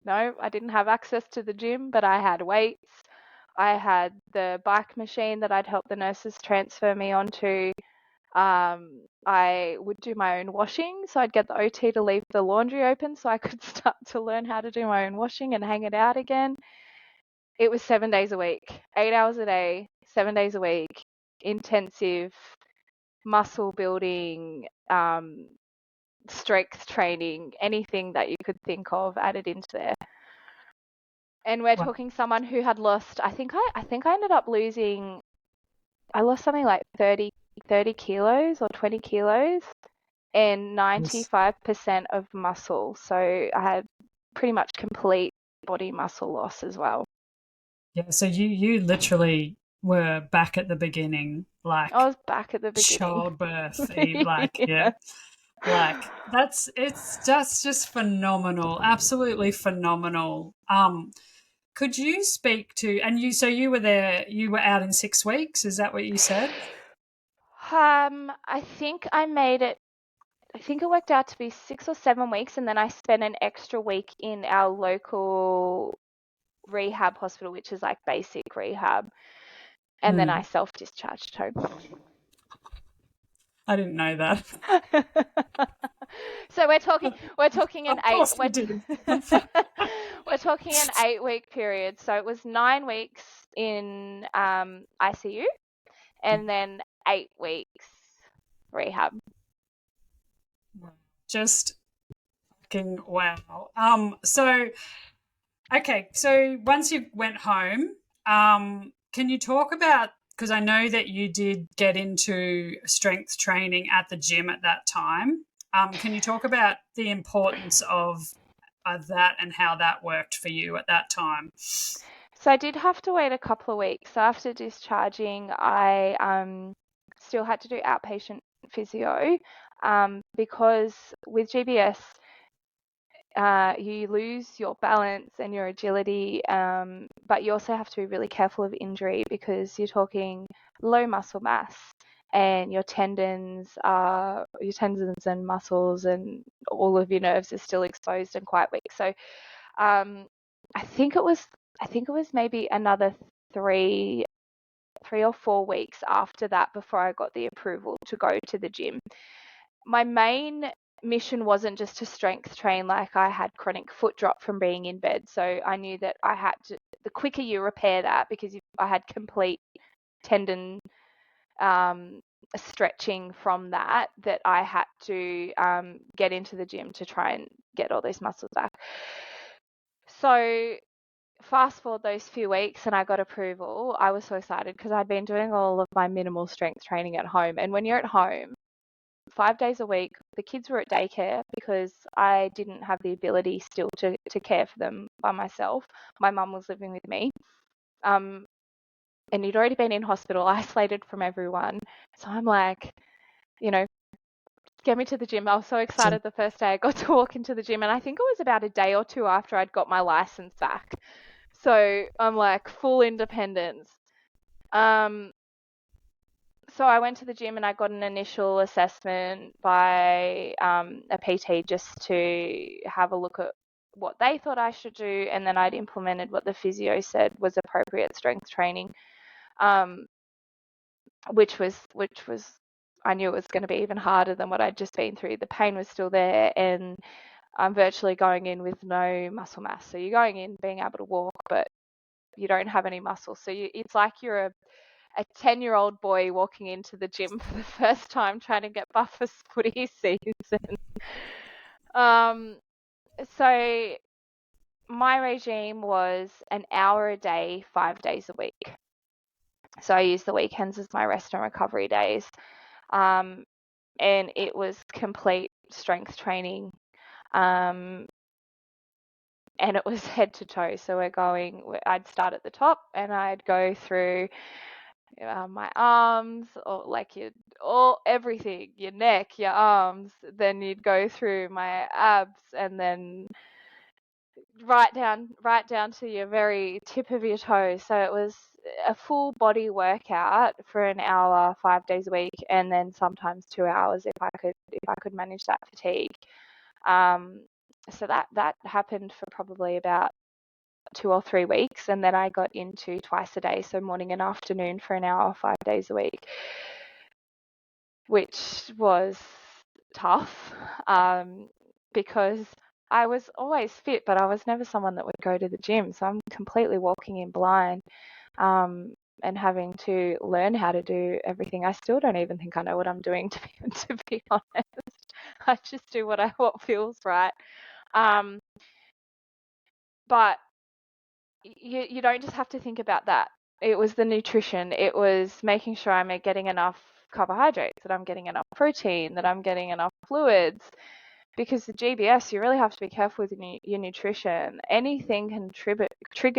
Speaker 2: No, I didn't have access to the gym, but I had weights. I had the bike machine that I'd help the nurses transfer me onto. I would do my own washing, so I'd get the OT to leave the laundry open so I could start to learn how to do my own washing and hang it out again. It was 7 days a week, 8 hours a day, 7 days a week, intensive muscle building, strength training, anything that you could think of added into there. And we're talking someone who had lost, I think I ended up losing, I lost something like 30 kilos or 20 kilos and 95% of muscle. So I had pretty much complete body muscle loss as well.
Speaker 1: Yeah, so you literally were back at the beginning, like
Speaker 2: I was back at the beginning.
Speaker 1: childbirth, yeah. Like it's just phenomenal, absolutely phenomenal. Could you speak to, and you were there, you were out in 6 weeks, is that what you said?
Speaker 2: I think it worked out to be 6 or 7 weeks, and then I spent an extra week in our local rehab hospital, which is like basic rehab, and then I self-discharged home.
Speaker 1: I didn't know that.
Speaker 2: So we're talking an
Speaker 1: Of course we did.
Speaker 2: we're talking an 8-week period. So it was 9 weeks in ICU, and then 8 weeks rehab.
Speaker 1: Just fucking wow. So okay, so once you went home, can you talk about, because I know that you did get into strength training at the gym at that time. Can you talk about the importance of that and how that worked for you at that time?
Speaker 2: So I did have to wait a couple of weeks. So after discharging, I still had to do outpatient physio because with GBS, you lose your balance and your agility, but you also have to be really careful of injury because you're talking low muscle mass and your tendons and muscles and all of your nerves are still exposed and quite weak. So I think it was maybe another 3 or 4 weeks after that before I got the approval to go to the gym. My main mission wasn't just to strength train, like I had chronic foot drop from being in bed. So I knew that I had to, the quicker you repair that, because I had complete tendon stretching from that I had to get into the gym to try and get all those muscles back. So fast forward those few weeks and I got approval. I was so excited because I'd been doing all of my minimal strength training at home. And when you're at home, 5 days a week, the kids were at daycare because I didn't have the ability still to care for them by myself. My mum was living with me. And he'd already been in hospital, isolated from everyone. So I'm like, get me to the gym. I was so excited the first day I got to walk into the gym. And I think it was about a day or two after I'd got my license back. So I'm like full independence. So I went to the gym and I got an initial assessment by a PT just to have a look at what they thought I should do, and then I'd implemented what the physio said was appropriate strength training, which was I knew it was going to be even harder than what I'd just been through. The pain was still there, and I'm virtually going in with no muscle mass. So you're going in being able to walk, but you don't have any muscle. So it's like you're a 10-year-old boy walking into the gym for the first time trying to get buff for footy season. So my regime was an hour a day, 5 days a week. So I use the weekends as my rest and recovery days. and it was complete strength training. And it was head to toe. So I'd start at the top and I'd go through my arms, or like everything, your neck, your arms. Then you'd go through my abs, and then right down to your very tip of your toe. So it was a full body workout for an hour, 5 days a week, and then sometimes 2 hours if I could manage that fatigue. So that happened for probably about 2 or 3 weeks, and then I got into twice a day, so morning and afternoon for an hour, 5 days a week, which was tough, because I was always fit, but I was never someone that would go to the gym, so I'm completely walking in blind, and having to learn how to do everything. I still don't even think I know what I'm doing, to be honest. I just do what feels right. But you don't just have to think about that. It was the nutrition. It was making sure I'm getting enough carbohydrates, that I'm getting enough protein, that I'm getting enough fluids. Because the GBS, you really have to be careful with your nutrition. Anything can trigger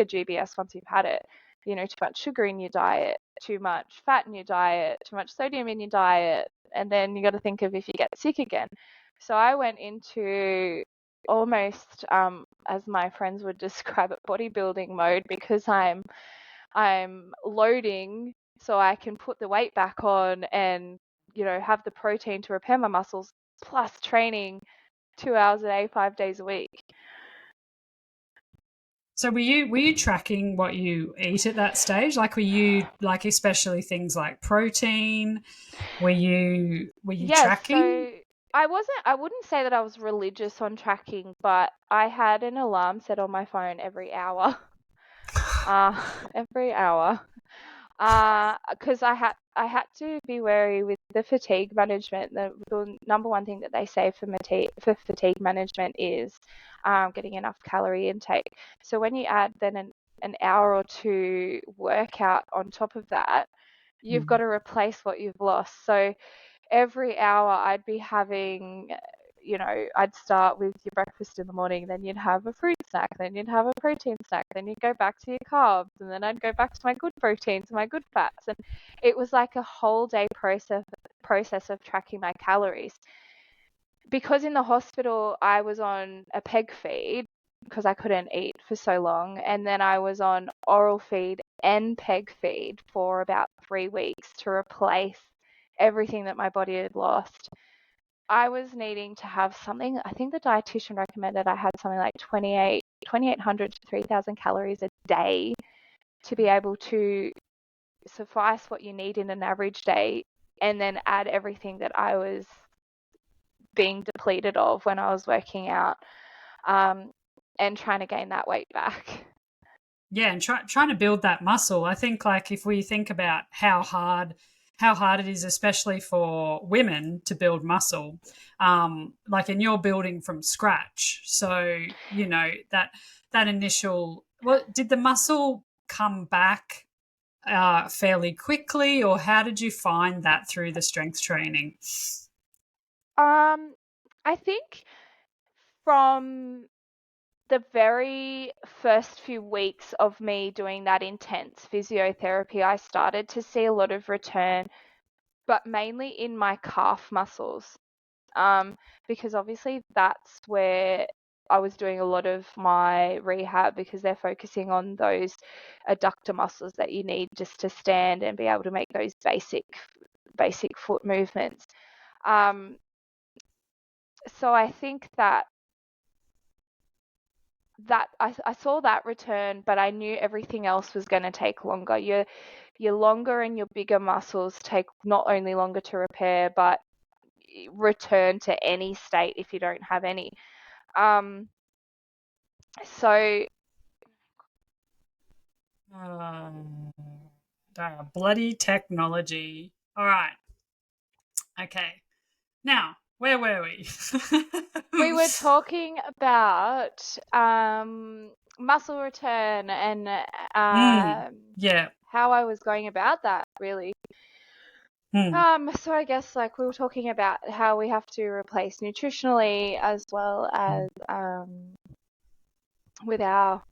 Speaker 2: GBS once you've had it. Too much sugar in your diet, too much fat in your diet, too much sodium in your diet, and then you got to think of if you get sick again. So I went into almost, as my friends would describe it, bodybuilding mode, because I'm loading so I can put the weight back on and have the protein to repair my muscles, plus training 2 hours a day, 5 days a week.
Speaker 1: So were you tracking what you eat at that stage? Like, were you, like, especially things like protein? Were you tracking?
Speaker 2: So I wouldn't say that I was religious on tracking, but I had an alarm set on my phone every hour. Every hour. Because I had to be wary with the fatigue management. The number one thing that they say for fatigue management is getting enough calorie intake. So when you add then an hour or two workout on top of that, you've got to replace what you've lost. So every hour I'd be having, I'd start with your breakfast in the morning, then you'd have a fruit snack, then you'd have a protein snack, then you'd go back to your carbs, and then I'd go back to my good proteins, my good fats. And it was like a whole day process of tracking my calories. Because in the hospital I was on a peg feed because I couldn't eat for so long, and then I was on oral feed and peg feed for about 3 weeks to replace everything that my body had lost. I was needing to have something, I think the dietitian recommended I had something like 2,800 to 3,000 calories a day to be able to suffice what you need in an average day, and then add everything that I was being depleted of when I was working out, and trying to gain that weight back.
Speaker 1: Yeah, and trying to build that muscle. I think, like, if we think about how hard it is, especially for women, to build muscle, like, and you're building from scratch. So, that initial, did the muscle come back fairly quickly, or how did you find that through the strength training?
Speaker 2: I think from the very first few weeks of me doing that intense physiotherapy, I started to see a lot of return, but mainly in my calf muscles, because obviously that's where I was doing a lot of my rehab, because they're focusing on those adductor muscles that you need just to stand and be able to make those basic foot movements. So I think that I saw that return, but I knew everything else was going to take longer. Your longer and your bigger muscles take not only longer to repair, but return to any state if you don't have any. So
Speaker 1: Bloody technology. All right. Okay. Now, where were we?
Speaker 2: we were talking about muscle return and
Speaker 1: Yeah.
Speaker 2: how I was going about that, really. So I guess like we were talking about how we have to replace nutritionally as well as with our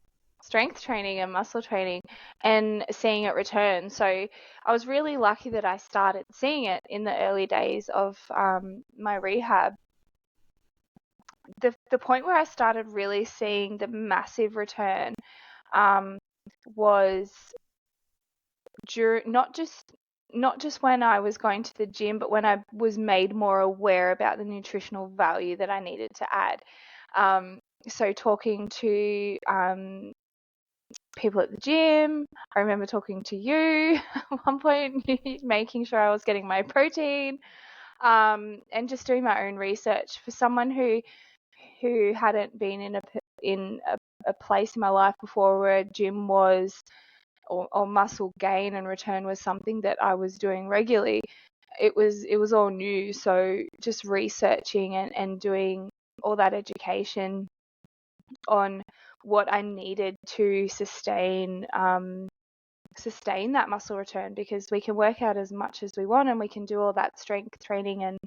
Speaker 2: strength training and muscle training and seeing it return. So I was really lucky that I started seeing it in the early days of my rehab. The point where I started really seeing the massive return was not just when I was going to the gym, but when I was made more aware about the nutritional value that I needed to add. So talking to people at the gym, I remember talking to you at one point, making sure I was getting my protein, and just doing my own research. For someone who hadn't been in a place in my life before where a gym was or muscle gain and return was something that I was doing regularly, it was all new. So just researching and doing all that education on what I needed to sustain that muscle return, because we can work out as much as we want and we can do all that strength training and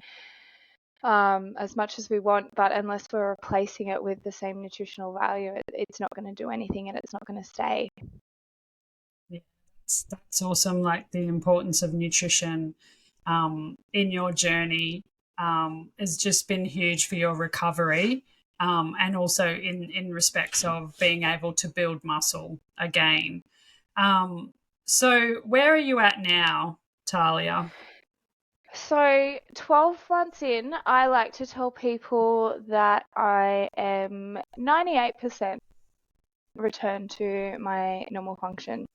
Speaker 2: as much as we want, but unless we're replacing it with the same nutritional value, it's not going to do anything and it's not going to stay.
Speaker 1: Yeah, that's awesome. Like the importance of nutrition in your journey has just been huge for your recovery, and also in respects of being able to build muscle again. So where are you at now, Tahlliah?
Speaker 2: So 12 months in, I like to tell people that I am 98% returned to my normal function.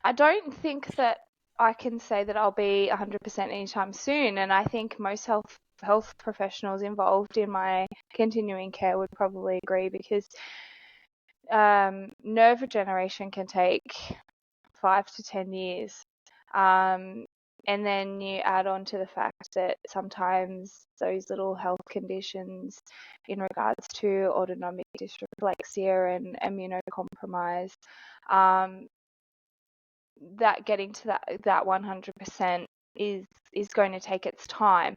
Speaker 2: I don't think that I can say that I'll be 100% anytime soon, and I think most health professionals involved in my continuing care would probably agree, because nerve regeneration can take 5 to 10 years. And then you add on to the fact that sometimes those little health conditions in regards to autonomic dysreflexia and immunocompromise, that getting to that 100% is going to take its time.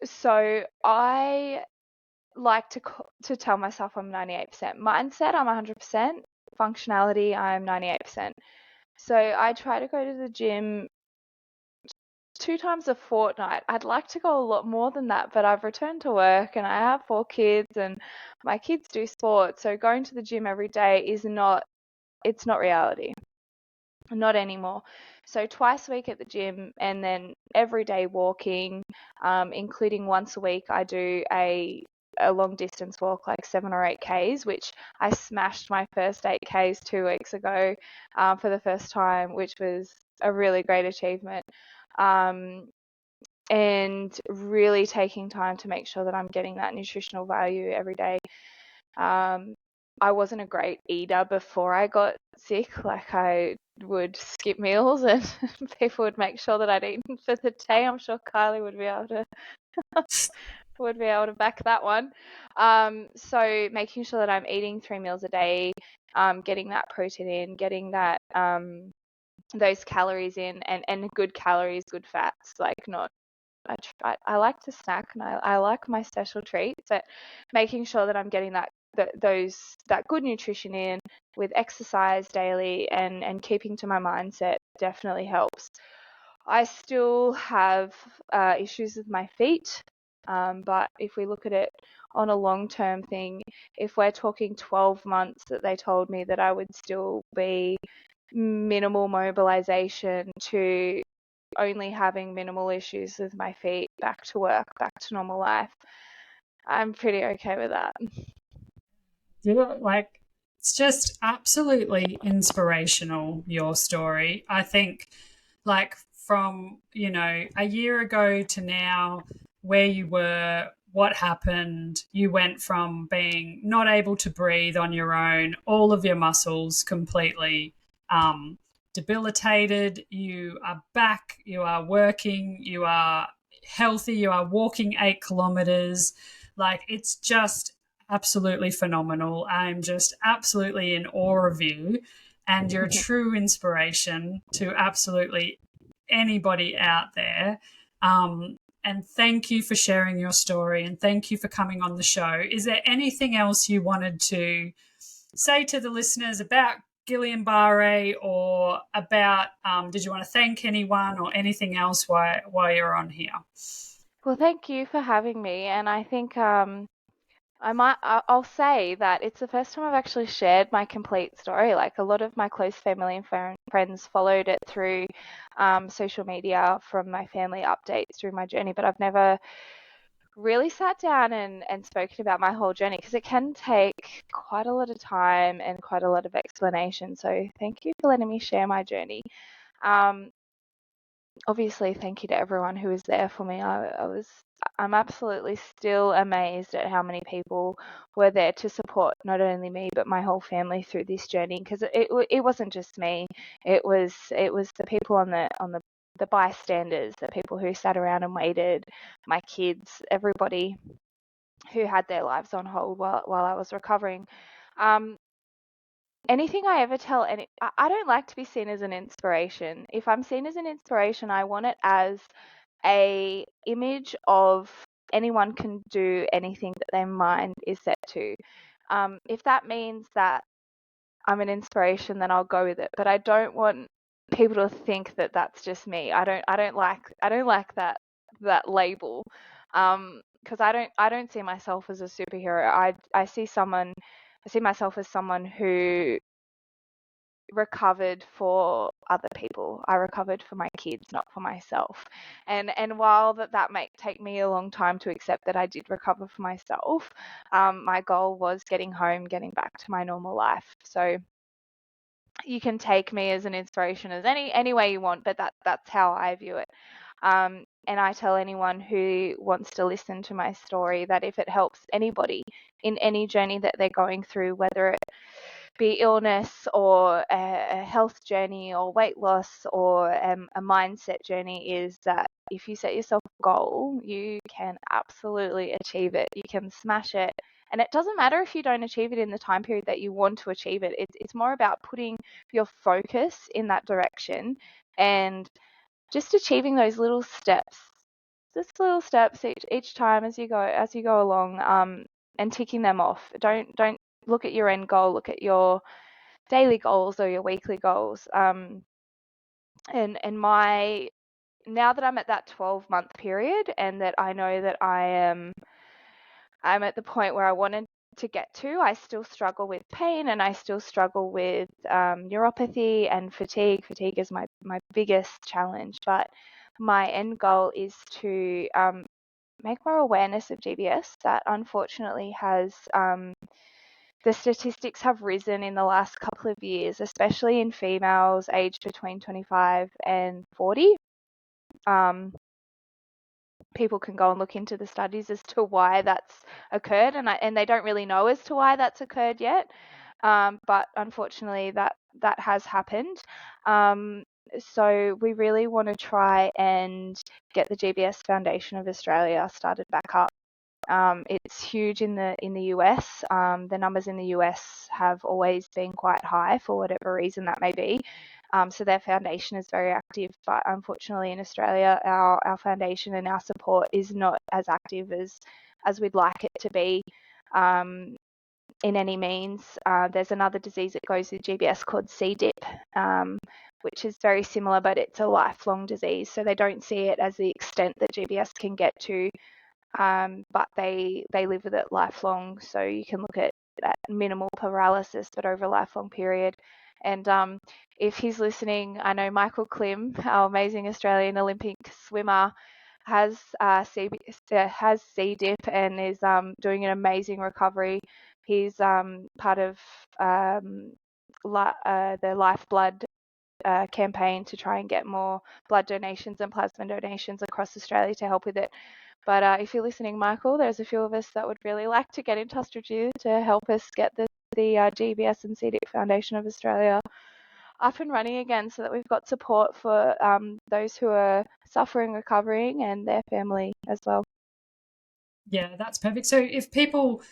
Speaker 2: So I like to tell myself I'm 98%. Mindset, I'm 100%. Functionality, I'm 98%. So I try to go to the gym 2 times a fortnight. I'd like to go a lot more than that, but I've returned to work and I have 4 kids and my kids do sport. So going to the gym every day it's not reality. Not anymore. So twice a week at the gym and then every day walking, including once a week I do a long distance walk, like 7 or 8 Ks, which I smashed my first 8 Ks 2 weeks ago for the first time, which was a really great achievement. And really taking time to make sure that I'm getting that nutritional value every day. I wasn't a great eater before I got sick. Like I would skip meals and people would make sure that I'd eaten for the day. I'm sure Kylie would be able to back that one. So making sure that I'm eating 3 meals a day, getting that protein in, getting that those calories in, and good calories, good fats. Like not, I like to snack and I like my special treats, but making sure that I'm getting that good nutrition in with exercise daily and keeping to my mindset definitely helps. I still have issues with my feet, but if we look at it on a long-term thing, if we're talking 12 months that they told me that I would still be minimal mobilization to only having minimal issues with my feet, back to work, back to normal life, I'm pretty okay with that.
Speaker 1: Like, it's just absolutely inspirational, your story. I think, like, from, a year ago to now, where you were, what happened, you went from being not able to breathe on your own, all of your muscles completely debilitated. You are back, you are working, you are healthy, you are walking 8 kilometers. Like, it's just absolutely phenomenal. I'm just absolutely in awe of you, and you're a true inspiration to absolutely anybody out there. And thank you for sharing your story, and thank you for coming on the show. Is there anything else you wanted to say to the listeners about Guillain-Barre, or about, did you want to thank anyone or anything else while you're on here?
Speaker 2: Well, thank you for having me. And I think I'll say that it's the first time I've actually shared my complete story. Like, a lot of my close family and friends followed it through social media from my family updates through my journey, but I've never really sat down and spoken about my whole journey, because it can take quite a lot of time and quite a lot of explanation. So thank you for letting me share my journey. Obviously, thank you to everyone who was there for me. I'm absolutely still amazed at how many people were there to support not only me but my whole family through this journey, because it wasn't just me. It was the people on the bystanders, the people who sat around and waited, my kids, everybody who had their lives on hold while I was recovering. Anything I ever tell, I don't like to be seen as an inspiration. If I'm seen as an inspiration, I want it as a image of anyone can do anything that their mind is set to. If that means that I'm an inspiration, then I'll go with it. But I don't want people to think that that's just me. I don't like that label. Because I don't see myself as a superhero. I see myself as someone who recovered for other people. I recovered for my kids, not for myself. And while that might take me a long time to accept that I did recover for myself, my goal was getting home, getting back to my normal life. So you can take me as an inspiration as any way you want, but that's how I view it. And I tell anyone who wants to listen to my story that if it helps anybody in any journey that they're going through, whether it be illness or a health journey or weight loss or a mindset journey, is that if you set yourself a goal, you can absolutely achieve it. You can smash it. And it doesn't matter if you don't achieve it in the time period that you want to achieve it. It's more about putting your focus in that direction and just achieving those little steps, each time as you go along, and ticking them off. Don't look at your end goal. Look at your daily goals or your weekly goals. And now that I'm at that 12-month period, and that I know that I'm at the point where I wanted to get to, I still struggle with pain, and I still struggle with neuropathy and fatigue. Fatigue is my biggest challenge, but my end goal is to make more awareness of GBS. That unfortunately has the statistics have risen in the last couple of years, especially in females aged between 25 and 40. People can go and look into the studies as to why that's occurred, and they don't really know as to why that's occurred yet. But unfortunately, that has happened. So we really want to try and get the GBS Foundation of Australia started back up. It's huge in the US. The numbers in the US have always been quite high for whatever reason that may be. So their foundation is very active, but unfortunately in Australia, our foundation and our support is not as active as we'd like it to be. In any means, there's another disease that goes with GBS called C. diff, which is very similar, but it's a lifelong disease. So they don't see it as the extent that GBS can get to. But they live with it lifelong, so you can look at minimal paralysis, but over a lifelong period. And if he's listening, I know Michael Klim, our amazing Australian Olympic swimmer, has C. diff and is doing an amazing recovery. He's part of the Lifeblood campaign to try and get more blood donations and plasma donations across Australia to help with it. But if you're listening, Michael, there's a few of us that would really like to get in touch with you to help us get the GBS and C. diff Foundation of Australia up and running again, so that we've got support for those who are suffering, recovering, and their family as well.
Speaker 1: Yeah, that's perfect. So if people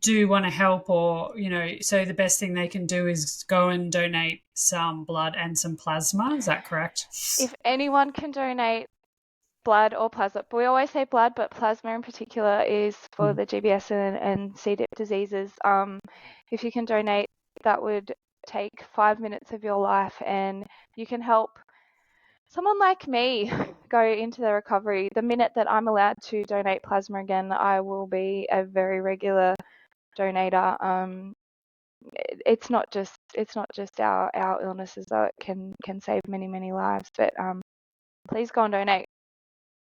Speaker 1: do want to help, or, so the best thing they can do is go and donate some blood and some plasma. Is that correct?
Speaker 2: If anyone can donate blood or plasma, but we always say blood, but plasma in particular is for the GBS and C. diff diseases. If you can donate, that would take 5 minutes of your life, and you can help someone like me go into the recovery. The minute that I'm allowed to donate plasma again, I will be a very regular donator. It's not just our illnesses, though. It can save many lives, but please go and donate.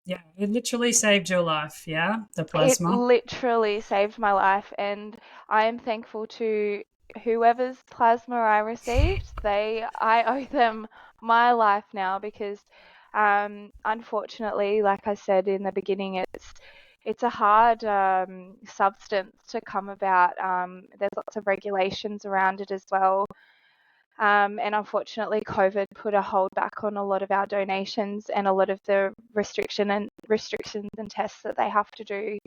Speaker 1: Yeah, it literally saved your life, yeah, the
Speaker 2: It
Speaker 1: plasma.
Speaker 2: literally saved my life, and I am thankful to whoever's plasma I received. I owe them my life now, because unfortunately, like I said in the beginning, it's a hard substance to come about. There's lots of regulations around it as well. And unfortunately, COVID put a hold back on a lot of our donations and a lot of the restrictions and tests that they have to do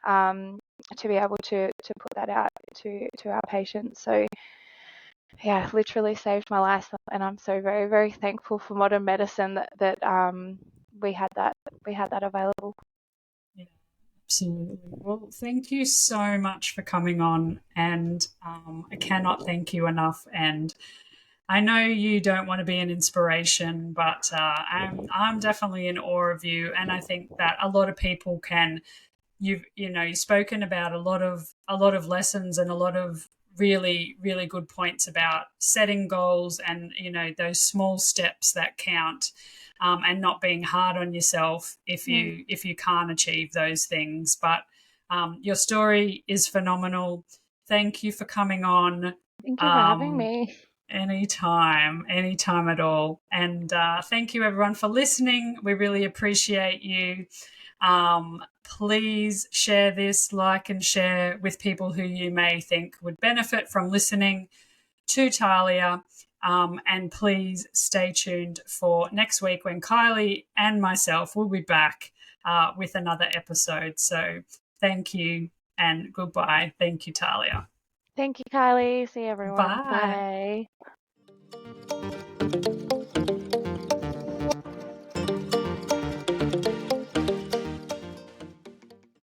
Speaker 2: to be able to put that out to our patients. So yeah, literally saved my life, and I'm so very, very thankful for modern medicine that we had that available.
Speaker 1: Yeah, absolutely. Well, thank you so much for coming on, and I cannot thank you enough. And I know you don't want to be an inspiration, but I'm definitely in awe of you, and I think that a lot of people can. You've spoken about a lot of lessons and a lot of really, really good points about setting goals and those small steps that count, and not being hard on yourself if you can't achieve those things. But your story is phenomenal. Thank you for coming on.
Speaker 2: Thank you for having me.
Speaker 1: Anytime at all. And thank you everyone for listening. We really appreciate you. Please share this, like and share with people who you may think would benefit from listening to Tahlliah. And please stay tuned for next week, when Kylie and myself will be back with another episode. So thank you and goodbye. Thank you, Tahlliah.
Speaker 2: Thank you, Kylie. See everyone.
Speaker 1: Bye.
Speaker 2: Bye.